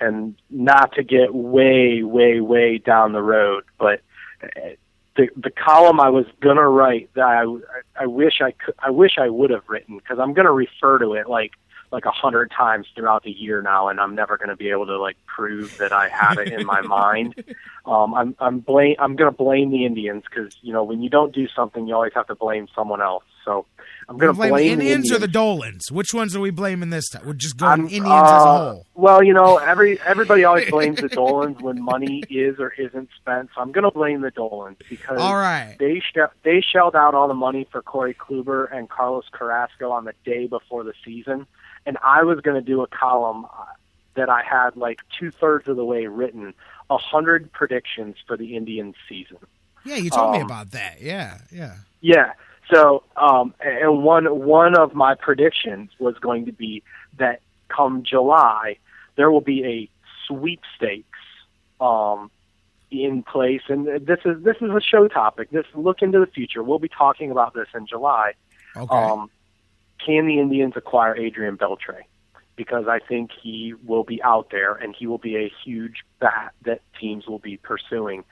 and not to get way, way, way down the road, but the column I was gonna write that I wish I would have written, because I'm gonna refer to it like 100 times throughout the year now, and I'm never gonna be able to prove that I have it in my mind. I'm gonna blame the Indians, because when you don't do something, you always have to blame someone else. So I'm going to blame the Indians or the Dolans. Which ones are we blaming this time? We're just going Indians as a whole. Well, everybody always blames the Dolans when money is or isn't spent. So I'm going to blame the Dolans, because they shelled out all the money for Corey Kluber and Carlos Carrasco on the day before the season. And I was going to do a column that I had 2/3 of the way written, 100 predictions for the Indians season. Yeah, you told me about that. Yeah. Yeah. So, and one of my predictions was going to be that come July, there will be a sweepstakes in place, and this is a show topic. This look into the future. We'll be talking about this in July. Okay. Can the Indians acquire Adrian Beltre? Because I think he will be out there, and he will be a huge bat that teams will be pursuing.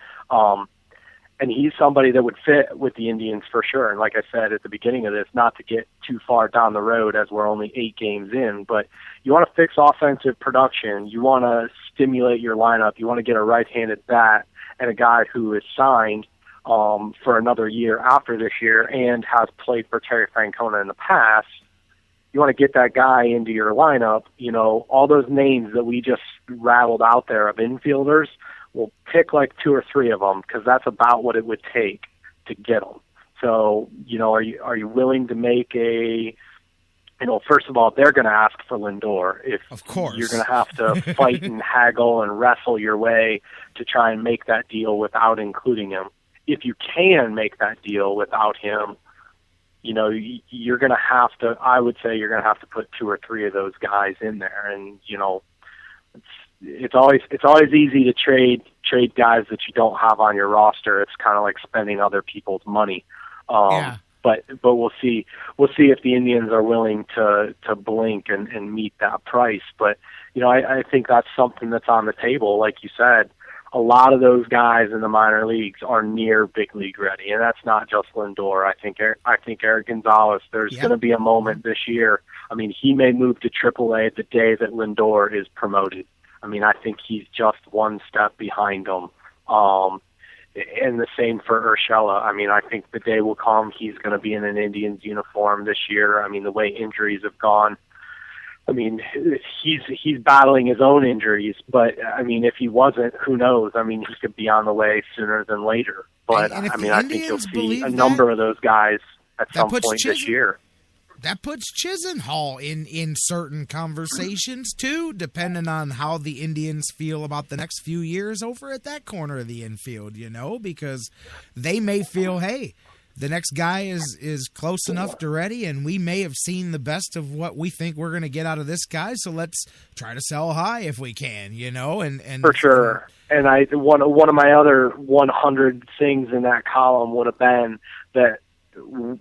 And he's somebody that would fit with the Indians for sure. And like I said at the beginning of this, not to get too far down the road as we're only 8 games in, but you want to fix offensive production. You want to stimulate your lineup. You want to get a right-handed bat and a guy who is signed for another year after this year and has played for Terry Francona in the past. You want to get that guy into your lineup. All those names that we just rattled out there of infielders, we'll pick 2 or 3 of them, because that's about what it would take to get them. So, are you willing to make first of all, they're going to ask for Lindor. Of course. You're going to have to fight and haggle and wrestle your way to try and make that deal without including him. If you can make that deal without him, you're going to have to, I would say you're going to have to put 2 or 3 of those guys in there. And, it's always easy to trade guys that you don't have on your roster. It's kind of like spending other people's money. But we'll see if the Indians are willing to blink and meet that price. But I think that's something that's on the table. Like you said, a lot of those guys in the minor leagues are near big league ready, and that's not just Lindor. I think Eric Gonzalez. There's going to be a moment this year. I mean, he may move to AAA the day that Lindor is promoted. I mean, I think he's just one step behind him. And the same for Urshela. I mean, I think the day will come he's going to be in an Indians uniform this year. I mean, the way injuries have gone I mean, he's battling his own injuries, but I mean, if he wasn't, who knows? I mean, he could be on the way sooner than later. But and I mean, I think you'll see a that, number of those guys at some point this year. That puts Chisenhall in certain conversations, too, depending on how the Indians feel about the next few years over at that corner of the infield, you know, because they may feel, hey, the next guy is close enough to ready, and we may have seen the best of what we think we're going to get out of this guy, so let's try to sell high if we can, you know. And for sure. And one of my other 100 things in that column would have been that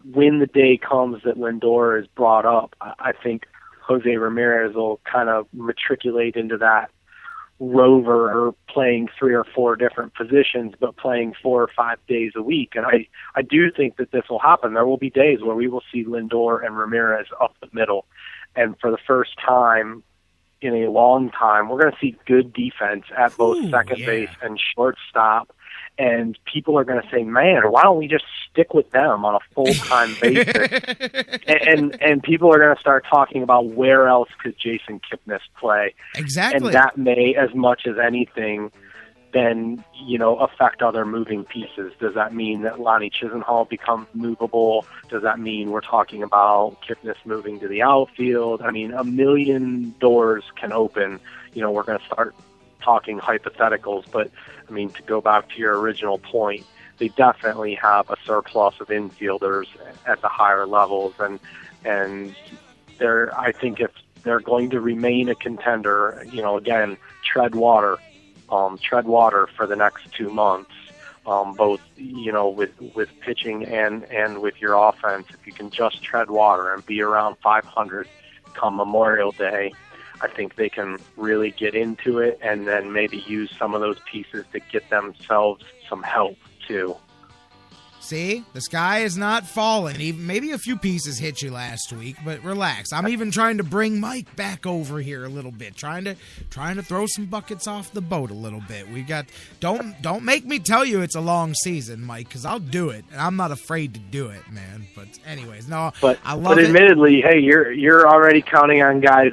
when the day comes that Lindor is brought up, I think Jose Ramirez will kind of matriculate into that rover or playing 3 or 4 different positions, but playing 4 or 5 days a week. And I do think that this will happen. There will be days where we will see Lindor and Ramirez up the middle. And for the first time in a long time, we're going to see good defense at both second base and shortstop. And people are going to say, man, why don't we just stick with them on a full-time basis? and people are going to start talking about where else could Jason Kipnis play. Exactly. And that may, as much as anything, then, you know, affect other moving pieces. Does that mean that Lonnie Chisenhall becomes movable? Does that mean we're talking about Kipnis moving to the outfield? I mean, a million doors can open. You know, we're going to start talking hypotheticals, but I mean, to go back to your original point, they definitely have a surplus of infielders at the higher levels, and I think if they're going to remain a contender, you know, again, tread water for the next 2 months, both, you know, with pitching and with your offense. If you can just tread water and be around 500 come Memorial Day, I think they can really get into it and then maybe use some of those pieces to get themselves some help, too. See, the sky is not falling. Even maybe a few pieces hit you last week, but relax. I'm even trying to bring Mike back over here a little bit, trying to throw some buckets off the boat a little bit. We got don't make me tell you it's a long season, Mike, because I'll do it, and I'm not afraid to do it, man. But anyways, no, I love it. But admittedly, hey, you're already counting on guys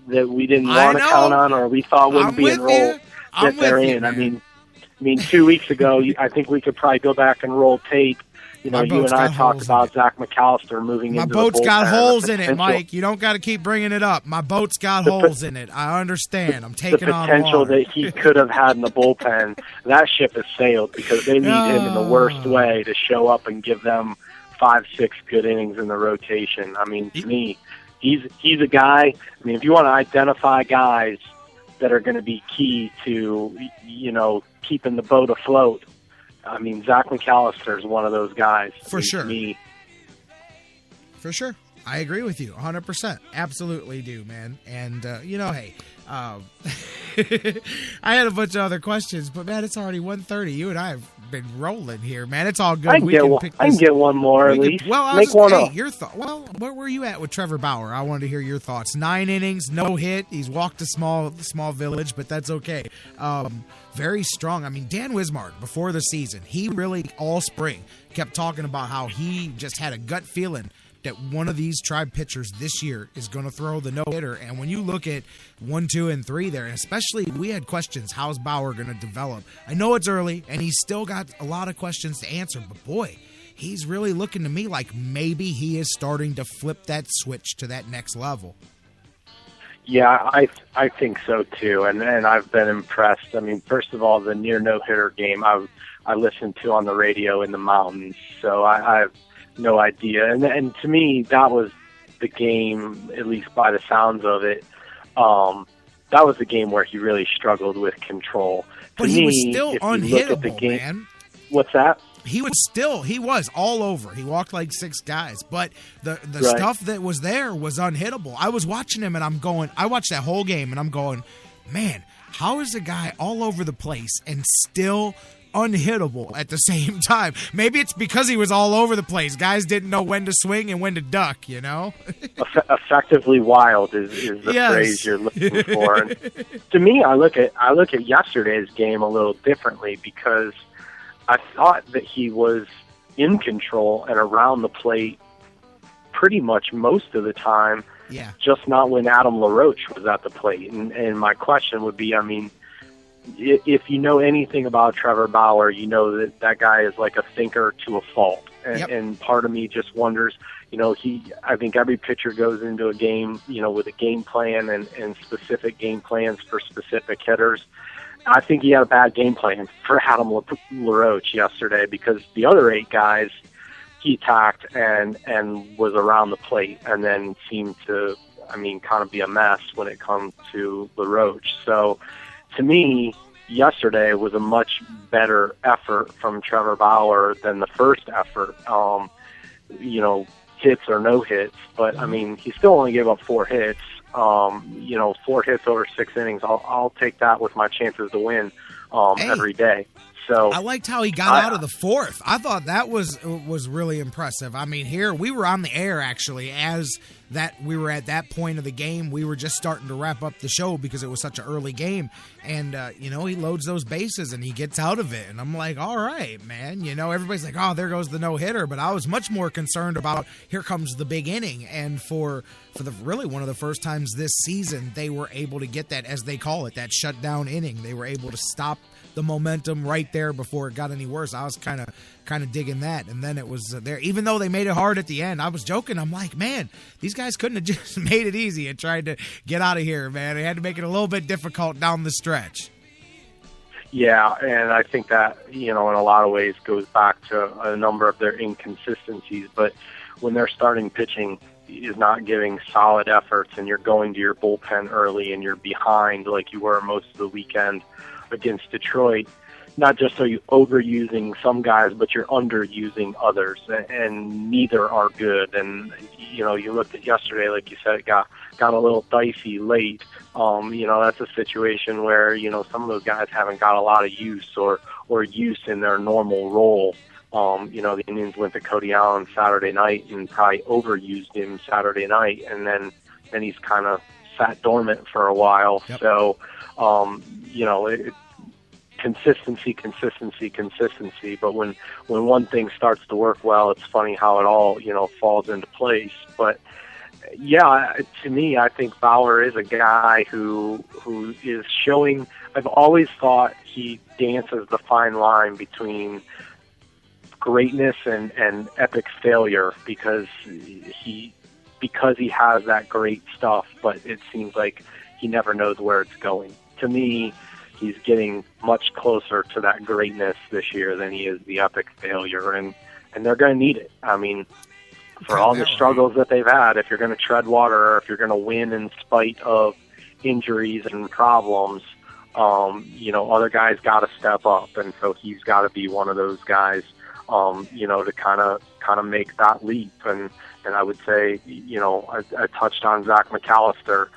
that we didn't want to count on or we thought wouldn't be enrolled that they're in. I mean, 2 weeks ago, I think we could probably go back and roll tape. You know, you and I talked about Zach McAllister moving into the bullpen. My boat's got holes in it, Mike. You don't got to keep bringing it up. My boat's got holes in it. I understand. I'm taking on water. The potential that he could have had in the bullpen, that ship has sailed because they need him in the worst way to show up and give them 5-6 good innings in the rotation. I mean, to me, he's a guy. I mean, if you want to identify guys that are going to be key to, you know, keeping the boat afloat, I mean, Zach McAllister is one of those guys. For sure. Me. For sure. I agree with you 100%. Absolutely do, man. And, you know, hey, I had a bunch of other questions, but, man, it's already 1:30. You and I have been rolling here, man. It's all good. I can get one more at least. Well, Make one up. Your thought. Well, where were you at with Trevor Bauer? I wanted to hear your thoughts. 9 innings, no hit. He's walked a small village, but that's okay. Very strong. I mean, Dan Wismark, before the season, he really, all spring, kept talking about how he just had a gut feeling that one of these Tribe pitchers this year is going to throw the no-hitter. And when you look at 1, 2, and 3 there, and especially we had questions, how's Bauer going to develop? I know it's early, and he's still got a lot of questions to answer, but boy, he's really looking to me like maybe he is starting to flip that switch to that next level. Yeah, I think so too, and I've been impressed. I mean, first of all, the near no-hitter game I listened to on the radio in the mountains, so I have no idea. And to me, that was the game, at least by the sounds of it. That was the game where he really struggled with control. But he was still unhittable, man. What's that? He was all over. He walked like 6 guys, but the Right. stuff that was there was unhittable. I was watching him, and I watched that whole game, and I'm going, man, how is a guy all over the place and still unhittable at the same time? Maybe it's because he was all over the place. Guys didn't know when to swing and when to duck, you know? Effectively wild is the phrase you're looking for. And to me, I look at yesterday's game a little differently because I thought that he was in control and around the plate pretty much most of the time. Yeah. just not when Adam LaRoche was at the plate. And my question would be, I mean, if you know anything about Trevor Bauer, you know that guy is like a thinker to a fault. And part of me just wonders, I think every pitcher goes into a game, with a game plan and specific game plans for specific hitters. I think he had a bad game plan for Adam LaRoche yesterday because the other 8 guys he attacked and was around the plate and then seemed to, kind of be a mess when it comes to LaRoche. So to me, yesterday was a much better effort from Trevor Bauer than the first effort. Hits or no hits, but he still only gave up 4 hits. 4 hits over 6 innings. I'll take that with my chances to win every day. So I liked how he got out of the 4th. I thought that was really impressive. Here we were on the air actually as that we were at that point of the game. We were just starting to wrap up the show because it was such an early game. And, he loads those bases and he gets out of it. And I'm like, all right, man. Everybody's like, oh, there goes the no-hitter. But I was much more concerned about here comes the big inning. And for the really one of the first times this season, they were able to get that, as they call it, that shutdown inning. They were able to stop the momentum right there before it got any worse. I was kind of digging that. And then it was there. Even though they made it hard at the end, I was joking. I'm like, man, these guys couldn't have just made it easy and tried to get out of here, man. They had to make it a little bit difficult down the stretch. Yeah, and I think that, in a lot of ways goes back to a number of their inconsistencies. But when their starting pitching is not giving solid efforts and you're going to your bullpen early and you're behind like you were most of the weekend against Detroit, not just are you overusing some guys, but you're underusing others, and neither are good. And, you looked at yesterday, like you said, it got a little dicey late. That's a situation where, some of those guys haven't got a lot of use or use in their normal role. The Indians went to Cody Allen Saturday night and probably overused him Saturday night, and then he's kind of sat dormant for a while. Yep. So, consistency. But when one thing starts to work well, it's funny how it all, falls into place. But yeah, to me, I think Bauer is a guy who is showing. I've always thought he dances the fine line between greatness and epic failure because he has that great stuff, but it seems like he never knows where it's going. To me, he's getting much closer to that greatness this year than he is the epic failure, and they're going to need it. For all the struggles that they've had, if you're going to tread water or if you're going to win in spite of injuries and problems, other guys got to step up, and so he's got to be one of those guys, to kind of make that leap. And I would say, I touched on Zach McAllister.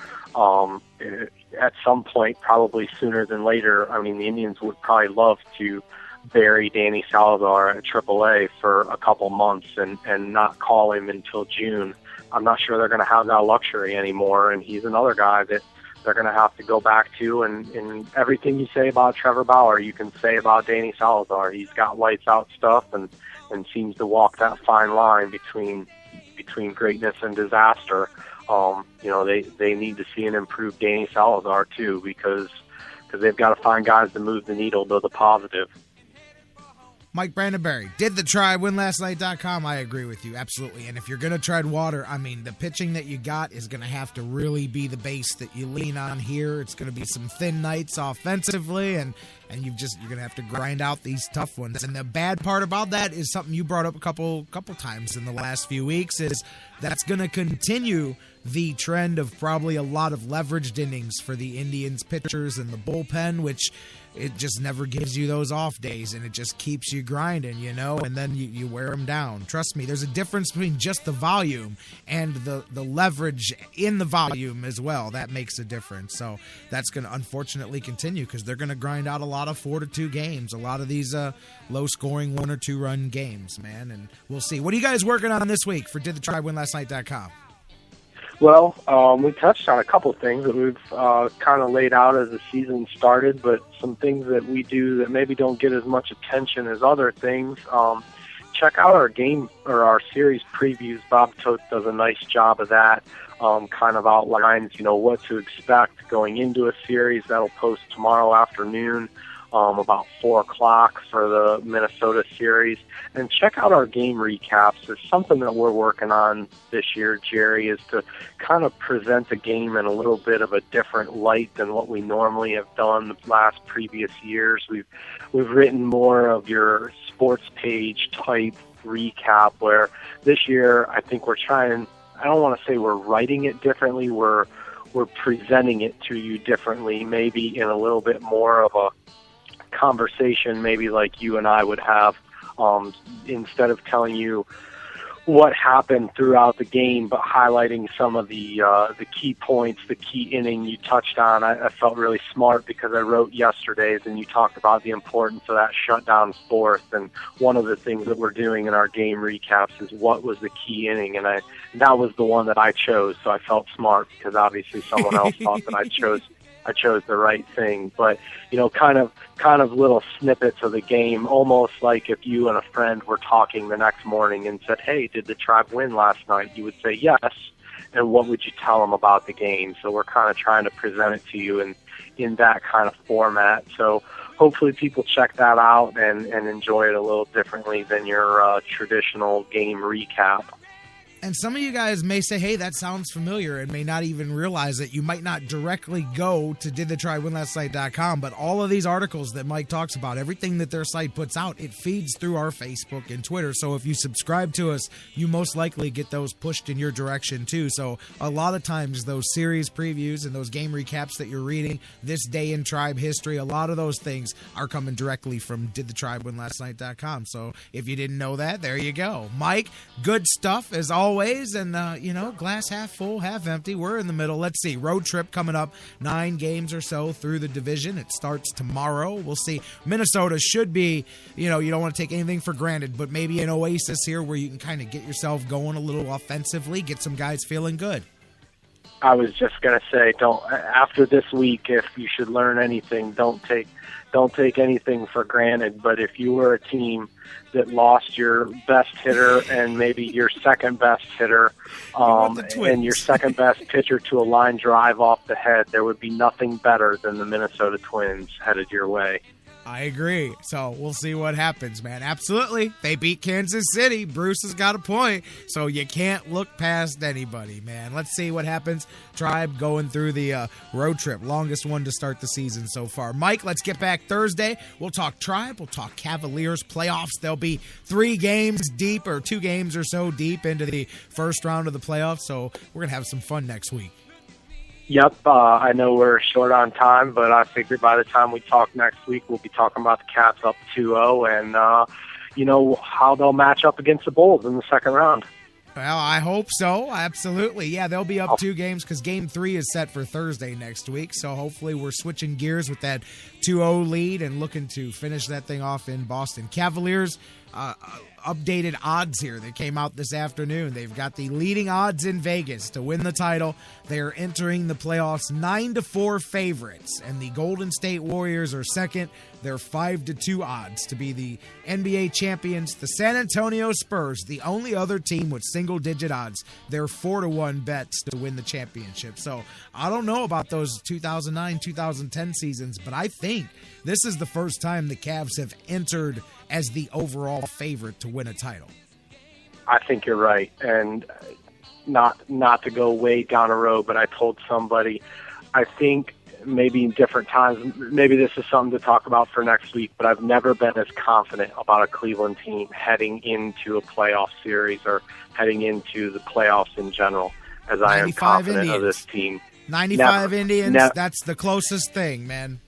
At some point, probably sooner than later, the Indians would probably love to bury Danny Salazar at AAA for a couple months and not call him until June. I'm not sure they're going to have that luxury anymore, and he's another guy that they're going to have to go back to. And everything you say about Trevor Bauer, you can say about Danny Salazar. He's got lights-out stuff and seems to walk that fine line between greatness and disaster. They need to see an improved Danny Salazar too, because they've got to find guys to move the needle to the positive. Mike Brandenberry, did the try winlastnight.com. I agree with you, absolutely. And if you're going to tread water, the pitching that you got is going to have to really be the base that you lean on here. It's going to be some thin nights offensively, and you're going to have to grind out these tough ones. And the bad part about that is something you brought up a couple times in the last few weeks, is that's going to continue the trend of probably a lot of leveraged innings for the Indians pitchers and the bullpen, which it just never gives you those off days, and it just keeps you grinding, and then you wear them down. Trust me, there's a difference between just the volume and the leverage in the volume as well. That makes a difference. So that's going to unfortunately continue because they're going to grind out a lot of 4-2 games, a lot of these low-scoring 1 or 2 run games, man, and we'll see. What are you guys working on this week for didthetry-winlastnight.com? Well, we touched on a couple things that we've kind of laid out as the season started, but some things that we do that maybe don't get as much attention as other things. Check out our game or our series previews. Bob Toth does a nice job of that. kind of outlines, what to expect going into a series. That'll post tomorrow afternoon, about 4 o'clock for the Minnesota series. And check out our game recaps. It's something that we're working on this year, Jerry, is to kind of present the game in a little bit of a different light than what we normally have done the last previous years. We've written more of your sports page type recap, where this year I think we're trying, I don't want to say we're writing it differently, we're presenting it to you differently, maybe in a little bit more of a conversation, maybe like you and I would have, instead of telling you what happened throughout the game, but highlighting some of the key points, the key inning you touched on. I felt really smart because I wrote yesterday's, and you talked about the importance of that shutdown fourth. And one of the things that we're doing in our game recaps is what was the key inning, and that was the one that I chose. So I felt smart because obviously someone else thought that I chose the right thing. But kind of little snippets of the game, almost like if you and a friend were talking the next morning and said, "Hey, did the Tribe win last night?" You would say yes, and what would you tell them about the game? So we're kind of trying to present it to you in that kind of format. So hopefully people check that out and enjoy it a little differently than your traditional game recap. And some of you guys may say, hey, that sounds familiar, and may not even realize it. You might not directly go to didthetribewinlastsite.com, but all of these articles that Mike talks about, everything that their site puts out, it feeds through our Facebook and Twitter. So if you subscribe to us, you most likely get those pushed in your direction too. So a lot of times those series previews and those game recaps that you're reading, this day in Tribe history, a lot of those things are coming directly from didthetribewinlastsnight.com. So if you didn't know that, there you go. Mike, good stuff as always. And, glass half full, half empty. We're in the middle. Let's see. Road trip coming up, 9 games or so through the division. It starts tomorrow. We'll see. Minnesota should be, you don't want to take anything for granted, but maybe an oasis here where you can kind of get yourself going a little offensively, get some guys feeling good. I was just going to say, after this week, if you should learn anything, don't take anything for granted. But if you were a team that lost your best hitter and maybe your second best hitter and your second best pitcher to a line drive off the head, there would be nothing better than the Minnesota Twins headed your way. I agree. So we'll see what happens, man. Absolutely. They beat Kansas City. Bruce has got a point. So you can't look past anybody, man. Let's see what happens. Tribe going through the road trip. Longest one to start the season so far. Mike, let's get back Thursday. We'll talk Tribe. We'll talk Cavaliers playoffs. There'll be 3 games deep or 2 games or so deep into the first round of the playoffs. So we're going to have some fun next week. Yep, I know we're short on time, but I figured by the time we talk next week, we'll be talking about the Cavs up 2-0 and, how they'll match up against the Bulls in the second round. Well, I hope so. Absolutely. Yeah, they'll be up 2 games because Game 3 is set for Thursday next week. So hopefully we're switching gears with that 2-0 lead and looking to finish that thing off in Boston. Cavaliers, updated odds here that came out this afternoon. They've got the leading odds in Vegas to win the title. They are entering the playoffs 9-4 favorites, and the Golden State Warriors are second. They're 5-2 odds to be the NBA champions. The San Antonio Spurs, the only other team with single-digit odds, they're 4-1 bets to win the championship. So I don't know about those 2009-2010 seasons, but I think this is the first time the Cavs have entered as the overall favorite to win a title. I think you're right, and not to go way down a road, but I told somebody, I think maybe in different times, maybe this is something to talk about for next week, but I've never been as confident about a Cleveland team heading into a playoff series or heading into the playoffs in general as I am confident Indians. Of this team. 95 Indians, that's the closest thing, man.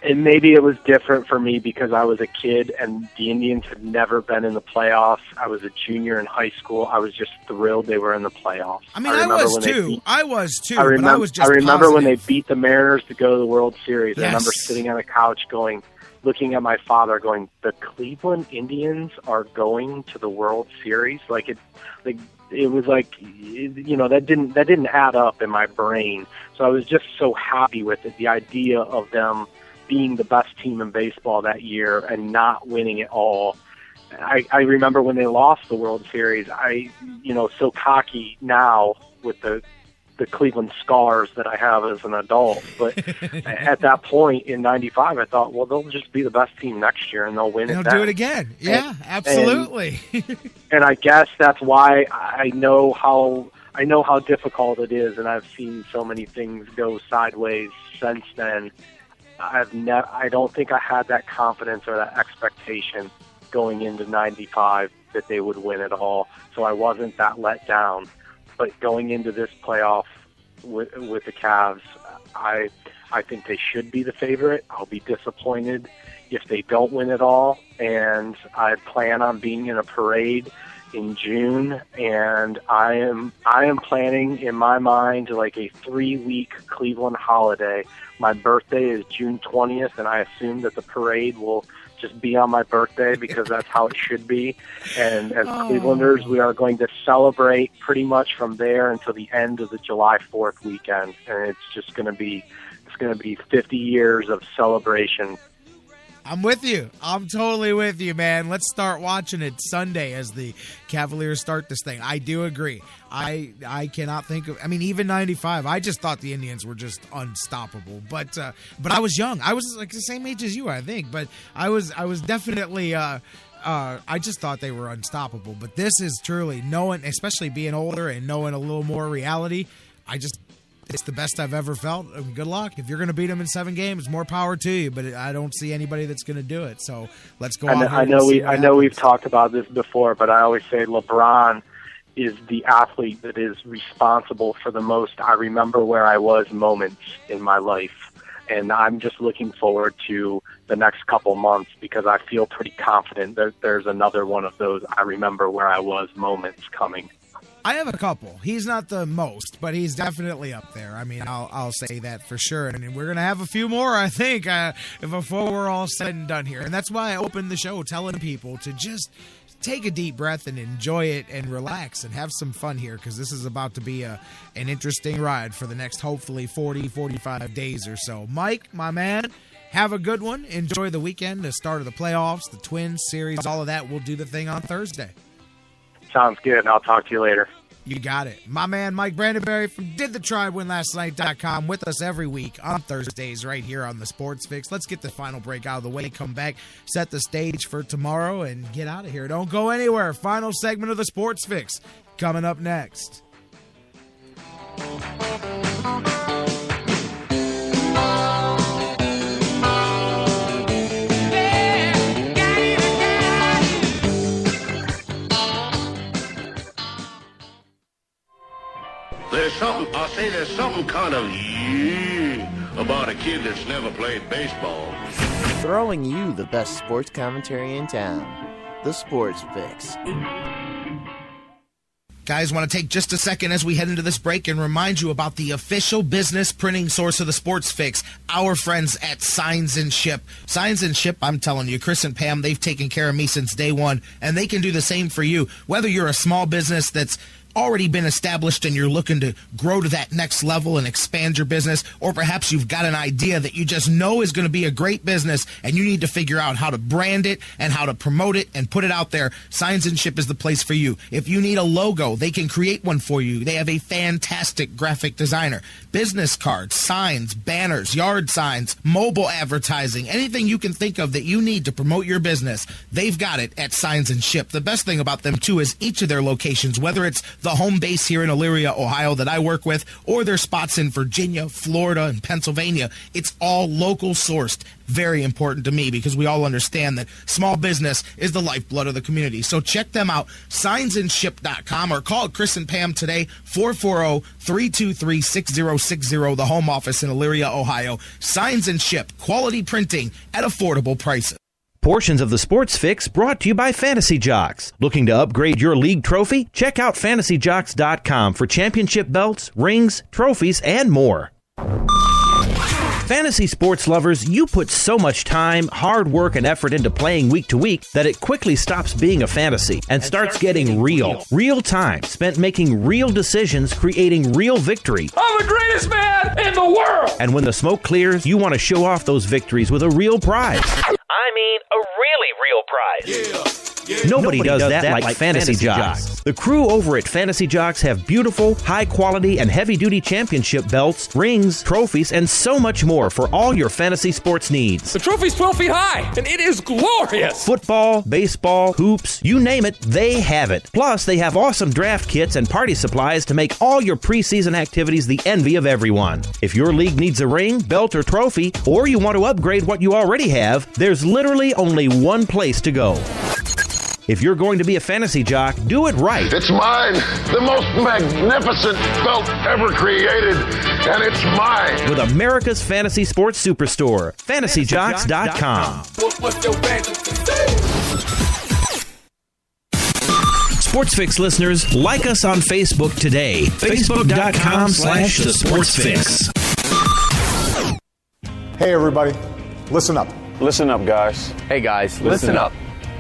And maybe it was different for me because I was a kid and the Indians had never been in the playoffs. I was a junior in high school. I was just thrilled they were in the playoffs. I mean, I was too. But I was just I remember positive. When they beat the Mariners to go to the World Series. Yes. I remember sitting on the couch looking at my father going, the Cleveland Indians are going to the World Series? It was like, that didn't add up in my brain. So I was just so happy with it. The idea of them being the best team in baseball that year and not winning it all. I remember when they lost the World Series, so cocky now with the Cleveland scars that I have as an adult. But at that point in 95, I thought, well, they'll just be the best team next year and they'll win it. They'll do it again. Yeah, absolutely. And I guess that's why I know how difficult it is, and I've seen so many things go sideways since then. I don't think I had that confidence or that expectation going into 95 that they would win it all, so I wasn't that let down. But going into this playoff with the Cavs, I think they should be the favorite. I'll be disappointed if they don't win it all, and I plan on being in a parade in June, and I am planning in my mind like a 3-week Cleveland holiday. My birthday is June 20th, and I assume that the parade will just be on my birthday because that's how it should be. And as Clevelanders, we are going to celebrate pretty much from there until the end of the July 4th weekend, and it's just going to be 50 years of celebration. I'm with you. I'm totally with you, man. Let's start watching it Sunday as the Cavaliers start this thing. I do agree. I cannot think of. I mean, even 95. I just thought the Indians were just unstoppable. But I was young. I was like the same age as you, I think. But I was definitely. I just thought they were unstoppable. But this is truly knowing, especially being older and knowing a little more reality. It's the best I've ever felt. Good luck. If you're going to beat them in 7 games, more power to you. But I don't see anybody that's going to do it. So let's go on. I know we've talked about this before, but I always say LeBron is the athlete that is responsible for the most I remember where I was moments in my life. And I'm just looking forward to the next couple months because I feel pretty confident that there's another one of those I remember where I was moments coming. I have a couple. He's not the most, but he's definitely up there. I mean, I'll say that for sure. And we're going to have a few more, I think, before we're all said and done here. And that's why I opened the show telling people to just take a deep breath and enjoy it and relax and have some fun here because this is about to be an interesting ride for the next, hopefully, 40, 45 days or so. Mike, my man, have a good one. Enjoy the weekend, the start of the playoffs, the Twins series, all of that. We'll do the thing on Thursday. Sounds good. I'll talk to you later. You got it. My man, Mike Brandenberry from DidTheTribeWinLastNight.com with us every week on Thursdays right here on the Sports Fix. Let's get the final break out of the way, come back, set the stage for tomorrow, and get out of here. Don't go anywhere. Final segment of the Sports Fix coming up next. There's something kind of about a kid that's never played baseball. Throwing you the best sports commentary in town. The Sports Fix. Guys, want to take just a second as we head into this break and remind you about the official business printing source of the Sports Fix, our friends at Signs and Ship. Signs and Ship, I'm telling you, Chris and Pam, they've taken care of me since day one, and they can do the same for you. Whether you're a small business that's already been established and you're looking to grow to that next level and expand your business, or perhaps you've got an idea that you just know is going to be a great business and you need to figure out how to brand it and how to promote it and put it out there, Signs and Ship is the place for you. If you need a logo, they can create one for you. They have a fantastic graphic designer. Business cards, signs, banners, yard signs, mobile advertising, anything you can think of that you need to promote your business, they've got it at Signs and Ship. The best thing about them, too, is each of their locations, whether it's the home base here in Elyria, Ohio that I work with, or their spots in Virginia, Florida, and Pennsylvania, it's all local sourced. Very important to me because we all understand that small business is the lifeblood of the community. So check them out, signsandship.com, or call Chris and Pam today, 440-323-6060, the home office in Elyria, Ohio. Signs and Ship, quality printing at affordable prices. Portions of the Sports Fix brought to you by Fantasy Jocks. Looking to upgrade your league trophy? Check out fantasyjocks.com for championship belts, rings, trophies, and more. Fantasy sports lovers, you put so much time, hard work, and effort into playing week to week that it quickly stops being a fantasy and starts getting real. Real time spent making real decisions, creating real victory. I'm the greatest man in the world! And when the smoke clears, you want to show off those victories with a real prize. I mean, a really real prize. Yeah. Nobody does that like Fantasy Jocks. The crew over at Fantasy Jocks have beautiful, high-quality, and heavy-duty championship belts, rings, trophies, and so much more for all your fantasy sports needs. The trophy's 12 feet high, and it is glorious! Football, baseball, hoops, you name it, they have it. Plus, they have awesome draft kits and party supplies to make all your preseason activities the envy of everyone. If your league needs a ring, belt, or trophy, or you want to upgrade what you already have, there's literally only one place to go. If you're going to be a fantasy jock, do it right. It's mine, the most magnificent belt ever created, and it's mine. With America's fantasy sports superstore, fantasyjocks.com. What's your fantasy? SportsFix listeners, like us on Facebook today. Facebook.com/The SportsFix. Hey, everybody. Listen up. Listen up, guys. Hey, guys. Listen up.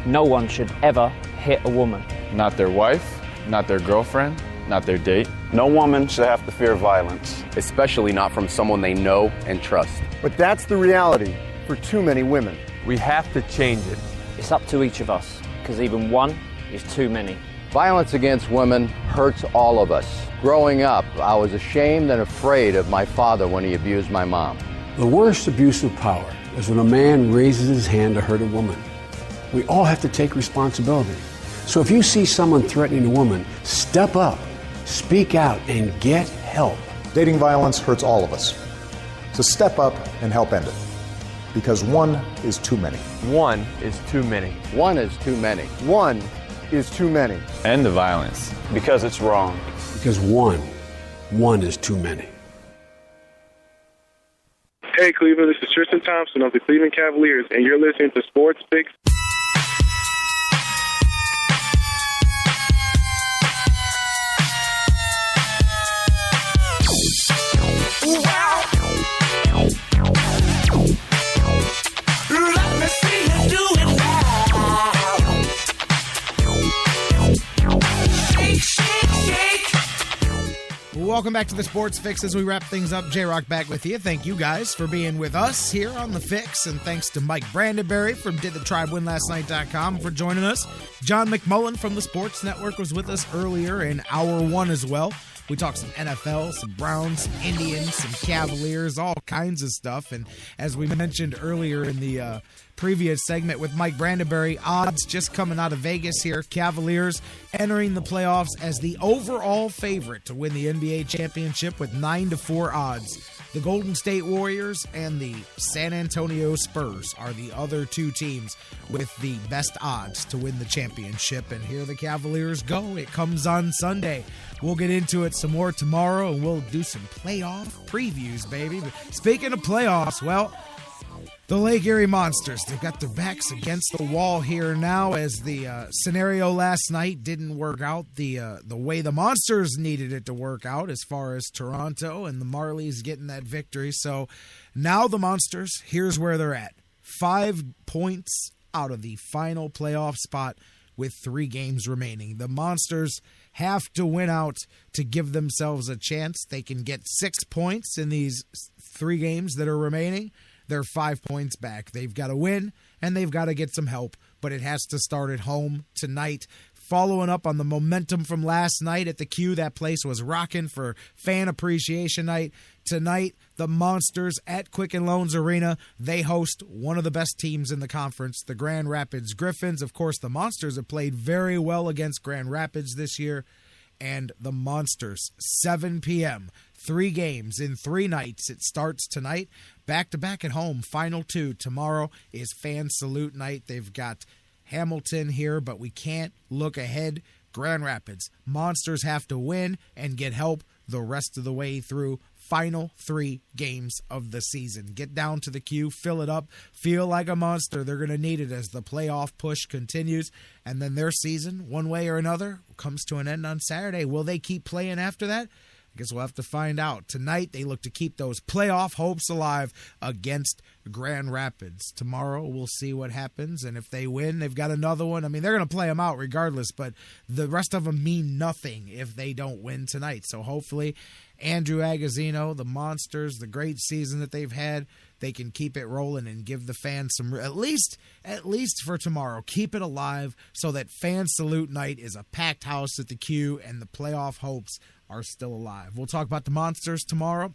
No one should ever hit a woman. Not their wife, not their girlfriend, not their date. No woman should have to fear violence. Especially not from someone they know and trust. But that's the reality for too many women. We have to change it. It's up to each of us, because even one is too many. Violence against women hurts all of us. Growing up, I was ashamed and afraid of my father when he abused my mom. The worst abuse of power is when a man raises his hand to hurt a woman. We all have to take responsibility. So if you see someone threatening a woman, step up, speak out, and get help. Dating violence hurts all of us. So step up and help end it. Because one is too many. One is too many. One is too many. One is too many. End the violence. Because it's wrong. Because one is too many. Hey, Cleveland, this is Tristan Thompson of the Cleveland Cavaliers, and you're listening to Sports Fix. Welcome back to the Sports Fix as we wrap things up. J-Rocc back with you. Thank you guys for being with us here on the Fix, and thanks to Mike Brandenberry from DidTheTribeWinLastNight.com for joining us. John McMullen from the Sports Network was with us earlier in Hour 1 as well. We talked some NFL, some Browns, some Indians, some Cavaliers, all kinds of stuff. And as we mentioned earlier in the previous segment with Mike Brandenberry, odds just coming out of Vegas here. Cavaliers entering the playoffs as the overall favorite to win the NBA championship with 9-4 odds. The Golden State Warriors and the San Antonio Spurs are the other two teams with the best odds to win the championship. And here the Cavaliers go. It comes on Sunday. We'll get into it some more tomorrow, and we'll do some playoff previews, baby. But speaking of playoffs, well, the Lake Erie Monsters, they've got their backs against the wall here now as the scenario last night didn't work out the way the Monsters needed it to work out as far as Toronto and the Marlies getting that victory. So now the Monsters, here's where they're at. 5 points out of the final playoff spot with 3 games remaining. The Monsters have to win out to give themselves a chance. They can get 6 points in these 3 games that are remaining. They're 5 points back. They've got to win, and they've got to get some help, but it has to start at home tonight. Following up on the momentum from last night at the Q, that place was rocking for Fan Appreciation Night. Tonight, the Monsters at Quicken Loans Arena, they host one of the best teams in the conference, the Grand Rapids Griffins. Of course, the Monsters have played very well against Grand Rapids this year, and the Monsters, 7 p.m., 3 games in 3 nights. It starts tonight, back-to-back at home, final 2. Tomorrow is Fan Salute Night. They've got Hamilton here, but we can't look ahead. Grand Rapids. Monsters have to win and get help the rest of the way through. Final 3 games of the season. Get down to the queue, fill it up, feel like a monster. They're going to need it as the playoff push continues. And then their season, one way or another, comes to an end on Saturday. Will they keep playing after that? I guess we'll have to find out. Tonight, they look to keep those playoff hopes alive against Grand Rapids. Tomorrow, we'll see what happens, and if they win, they've got another one. I mean, they're going to play them out regardless, but the rest of them mean nothing if they don't win tonight. So hopefully, Andrew Agozzino, the Monsters, the great season that they've had, they can keep it rolling and give the fans some, at least for tomorrow, keep it alive so that Fan Salute Night is a packed house at the Q and the playoff hopes are still alive. We'll talk about the Monsters tomorrow.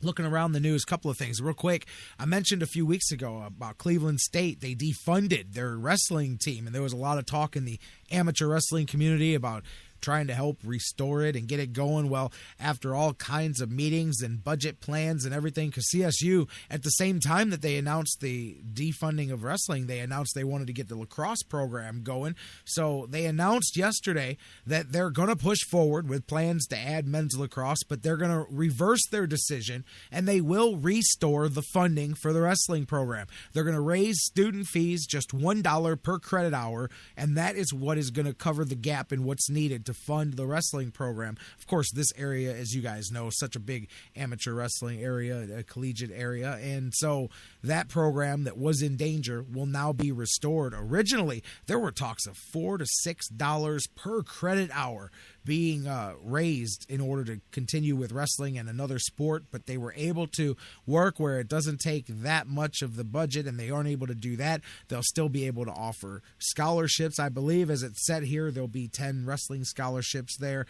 Looking around the news, a couple of things real quick. I mentioned a few weeks ago about Cleveland State. They defunded their wrestling team, and there was a lot of talk in the amateur wrestling community about trying to help restore it and get it going. Well, after all kinds of meetings and budget plans and everything, because CSU, at the same time that they announced the defunding of wrestling, they announced they wanted to get the lacrosse program going. So they announced yesterday that they're going to push forward with plans to add men's lacrosse, but they're going to reverse their decision, and they will restore the funding for the wrestling program. They're going to raise student fees just $1 per credit hour, and that is what is going to cover the gap in what's needed to fund the wrestling program. Of course, this area, as you guys know, is such a big amateur wrestling area, a collegiate area, and so that program that was in danger will now be restored. Originally, there were talks of $4 to $6 per credit hour being raised in order to continue with wrestling and another sport, but they were able to work where it doesn't take that much of the budget, and they aren't able to do that. They'll still be able to offer scholarships. I believe, as it's said here, there'll be 10 wrestling scholarships there.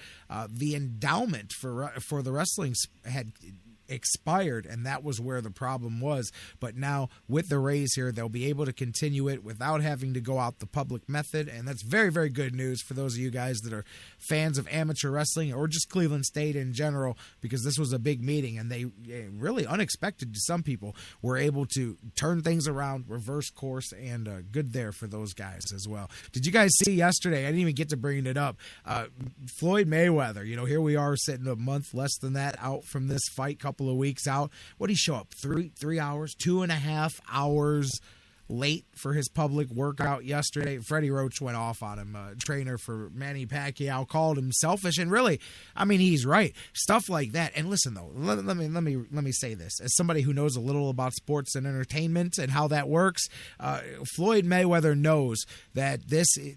The endowment for the wrestling had expired, and that was where the problem was. But now with the raise here, they'll be able to continue it without having to go out the public method, and that's very, very good news for those of you guys that are fans of amateur wrestling or just Cleveland State in general, because this was a big meeting, and they really, unexpected to some people, were able to turn things around, reverse course, and good there for those guys as well. Did you guys see yesterday? I didn't even get to bring it up. Floyd Mayweather, here we are sitting a month less than that out from this fight, couple of weeks out. What did he show up? 3 hours, 2.5 hours late for his public workout yesterday. Freddie Roach went off on him. Trainer for Manny Pacquiao called him selfish, and really, I mean, he's right. Stuff like that. And listen, though, let me say this as somebody who knows a little about sports and entertainment and how that works. Floyd Mayweather knows that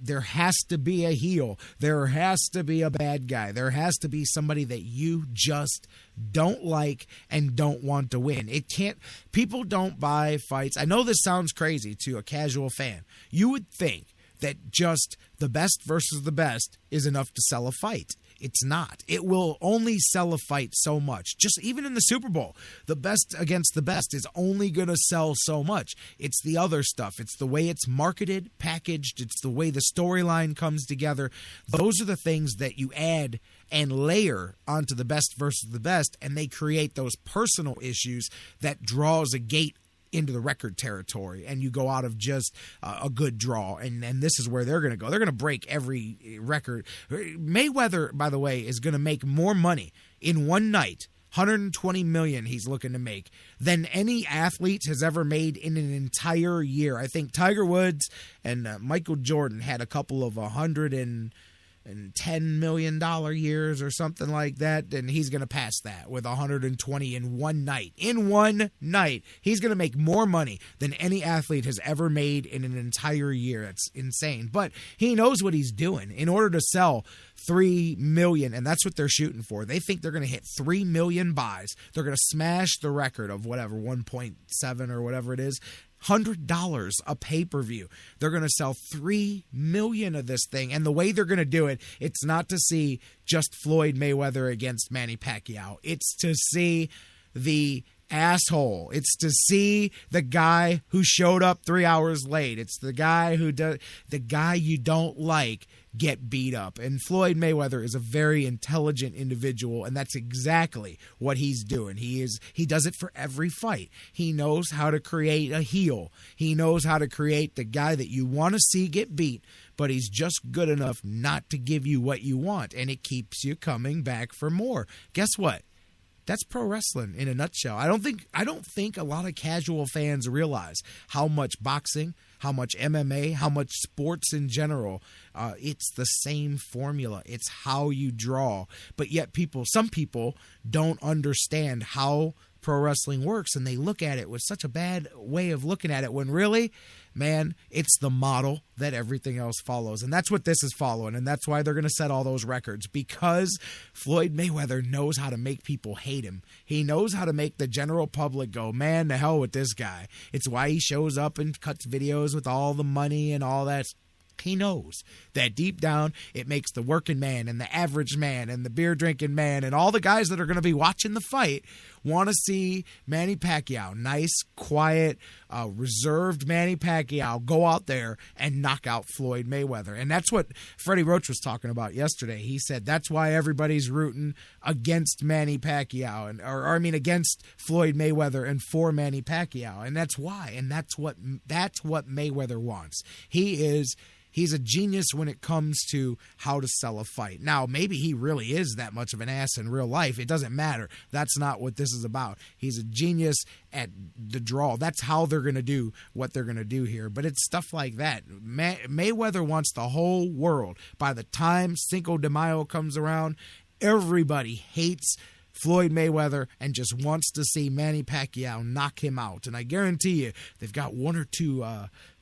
there has to be a heel. There has to be a bad guy. There has to be somebody that you just don't like and don't want to win. People don't buy fights. I know this sounds crazy to a casual fan. You would think that just the best versus the best is enough to sell a fight. It's not. It will only sell a fight so much. Just even in the Super Bowl, the best against the best is only going to sell so much. It's the other stuff. It's the way it's marketed, packaged. It's the way the storyline comes together. Those are the things that you add and layer onto the best versus the best, and they create those personal issues that draws a gate into the record territory, and you go out of just a good draw, and this is where they're going to go. They're going to break every record. Mayweather, by the way, is going to make more money in one night, $120 million he's looking to make, than any athlete has ever made in an entire year. I think Tiger Woods and Michael Jordan had a couple of $110 million years or something like that, and he's going to pass that with 120 in one night. In one night, he's going to make more money than any athlete has ever made in an entire year. That's insane. But he knows what he's doing. In order to sell 3 million, and that's what they're shooting for. They think they're going to hit 3 million buys. They're going to smash the record of whatever, 1.7 or whatever it is. $100 a pay-per-view. They're going to sell 3 million of this thing, and the way they're going to do it, it's not to see just Floyd Mayweather against Manny Pacquiao. It's to see the asshole. It's to see the guy who showed up 3 hours late. It's the guy the guy you don't like get beat up. And Floyd Mayweather is a very intelligent individual, and that's exactly what he's doing. He does it for every fight. He knows how to create a heel. He knows how to create the guy that you want to see get beat, but he's just good enough not to give you what you want, and it keeps you coming back for more. Guess what? That's pro wrestling in a nutshell. I don't think a lot of casual fans realize how much boxing, how much MMA, how much sports in general, it's the same formula. It's how you draw. But yet some people don't understand how pro wrestling works, and they look at it with such a bad way of looking at it when really, man, it's the model that everything else follows. And that's what this is following, and that's why they're going to set all those records, because Floyd Mayweather knows how to make people hate him. He knows how to make the general public go, man, the hell with this guy. It's why he shows up and cuts videos with all the money and all that. He knows that deep down it makes the working man and the average man and the beer drinking man and all the guys that are going to be watching the fight want to see Manny Pacquiao, nice, quiet, reserved Manny Pacquiao, go out there and knock out Floyd Mayweather. And that's what Freddie Roach was talking about yesterday. He said that's why everybody's rooting against Manny Pacquiao, against Floyd Mayweather and for Manny Pacquiao. And that's why. And that's what Mayweather wants. He's a genius when it comes to how to sell a fight. Now, maybe he really is that much of an ass in real life. It doesn't matter. That's not what this is about. He's a genius at the draw. That's how they're going to do what they're going to do here. But it's stuff like that. Mayweather wants the whole world. By the time Cinco de Mayo comes around, everybody hates Floyd Mayweather and just wants to see Manny Pacquiao knock him out. And I guarantee you they've got one or two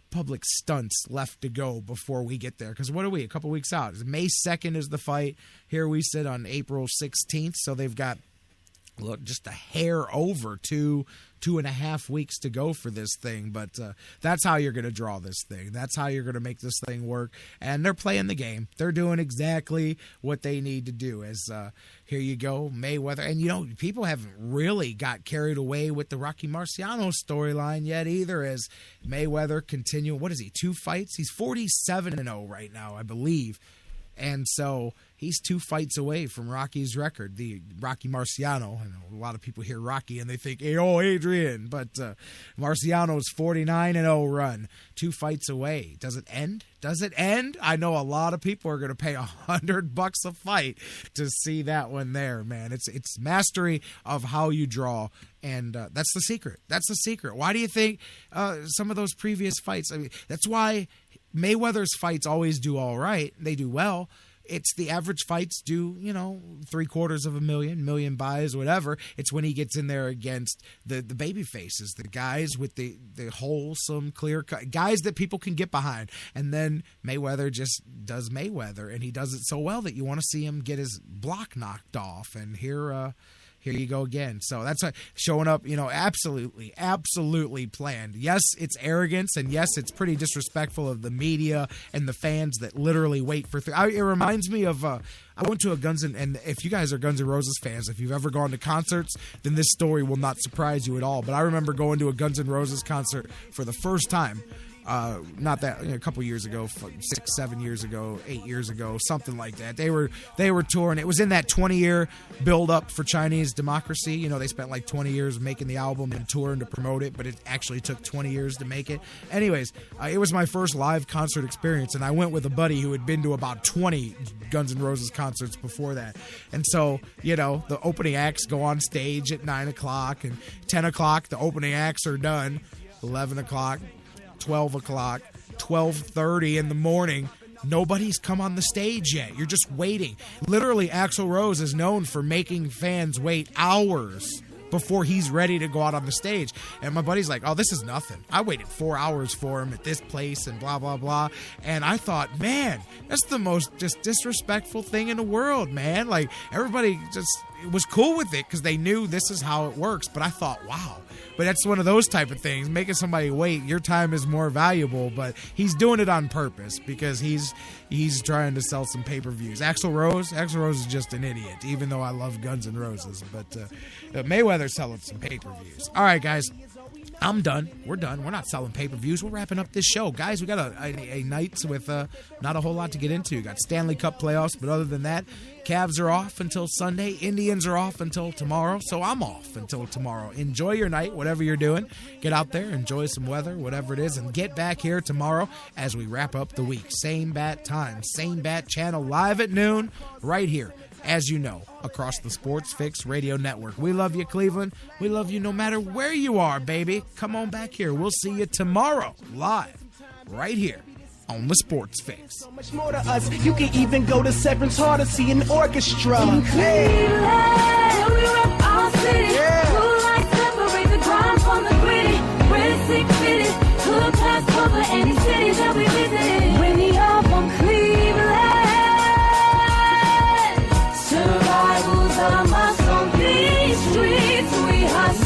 public stunts left to go before we get there, because what are we, a couple weeks out? May 2nd is the fight. Here we sit on April 16th, so they've got just a hair over 2.5 weeks to go for this thing. But that's how you're going to draw this thing. That's how you're going to make this thing work. And they're playing the game. They're doing exactly what they need to do. As here you go, Mayweather. And, people haven't really got carried away with the Rocky Marciano storyline yet either, as Mayweather continuing. What is he, 2 fights? He's 47-0 right now, I believe. And so he's 2 fights away from Rocky's record, the Rocky Marciano. I know a lot of people hear Rocky and they think, hey, Adrian. But Marciano's 49-0 run, 2 fights away. Does it end? Does it end? I know a lot of people are going to pay $100 a fight to see that one there, man. It's mastery of how you draw, and that's the secret. That's the secret. Why do you think some of those previous fights, that's why Mayweather's fights always do all right. They do well. It's the average fights do, $750,000, million buys, whatever. It's when he gets in there against the baby faces, the guys with the wholesome, clear cut, guys that people can get behind. And then Mayweather just does Mayweather, and he does it so well that you want to see him get his block knocked off. And here you go again. So that's showing up, absolutely planned. Yes, it's arrogance, and yes, it's pretty disrespectful of the media and the fans that literally wait for it reminds me of I went to a and if you guys are Guns N' Roses fans, if you've ever gone to concerts, then this story will not surprise you at all. But I remember going to a Guns N' Roses concert for the first time. Not that a couple years ago, 6, 7 years ago, 8 years ago, something like that. They were touring. It was in that 20-year build-up for Chinese democracy. They spent like 20 years making the album and touring to promote it, but it actually took 20 years to make it. Anyways, it was my first live concert experience, and I went with a buddy who had been to about 20 Guns N' Roses concerts before that. And so, the opening acts go on stage at 9 o'clock, and 10 o'clock, the opening acts are done. 11 o'clock. 12 o'clock, 12:30 in the morning, nobody's come on the stage yet. You're just waiting. Literally, Axl Rose is known for making fans wait hours before he's ready to go out on the stage. And my buddy's like, oh, this is nothing. I waited 4 hours for him at this place and blah, blah, blah. And I thought, man, that's the most just disrespectful thing in the world, man. Like, everybody just was cool with it because they knew this is how it works. But I thought, wow. But that's one of those type of things. Making somebody wait, your time is more valuable. But he's doing it on purpose because he's trying to sell some pay-per-views. Axl Rose is just an idiot, even though I love Guns N' Roses. But Mayweather's selling some pay-per-views. All right, guys. I'm done. We're done. We're not selling pay-per-views. We're wrapping up this show. Guys, we got a night with not a whole lot to get into. We got Stanley Cup playoffs, but other than that, Cavs are off until Sunday. Indians are off until tomorrow, so I'm off until tomorrow. Enjoy your night, whatever you're doing. Get out there, enjoy some weather, whatever it is, and get back here tomorrow as we wrap up the week. Same bat time, same bat channel, live at noon, right here. As you know, across the Sports Fix Radio Network. We love you, Cleveland. We love you no matter where you are, baby. Come on back here. We'll see you tomorrow, live, right here on the Sports Fix. So much more to us. You can even go to Severance Hall to see an orchestra. In Cleveland, we rep our city. Yeah. Who likes High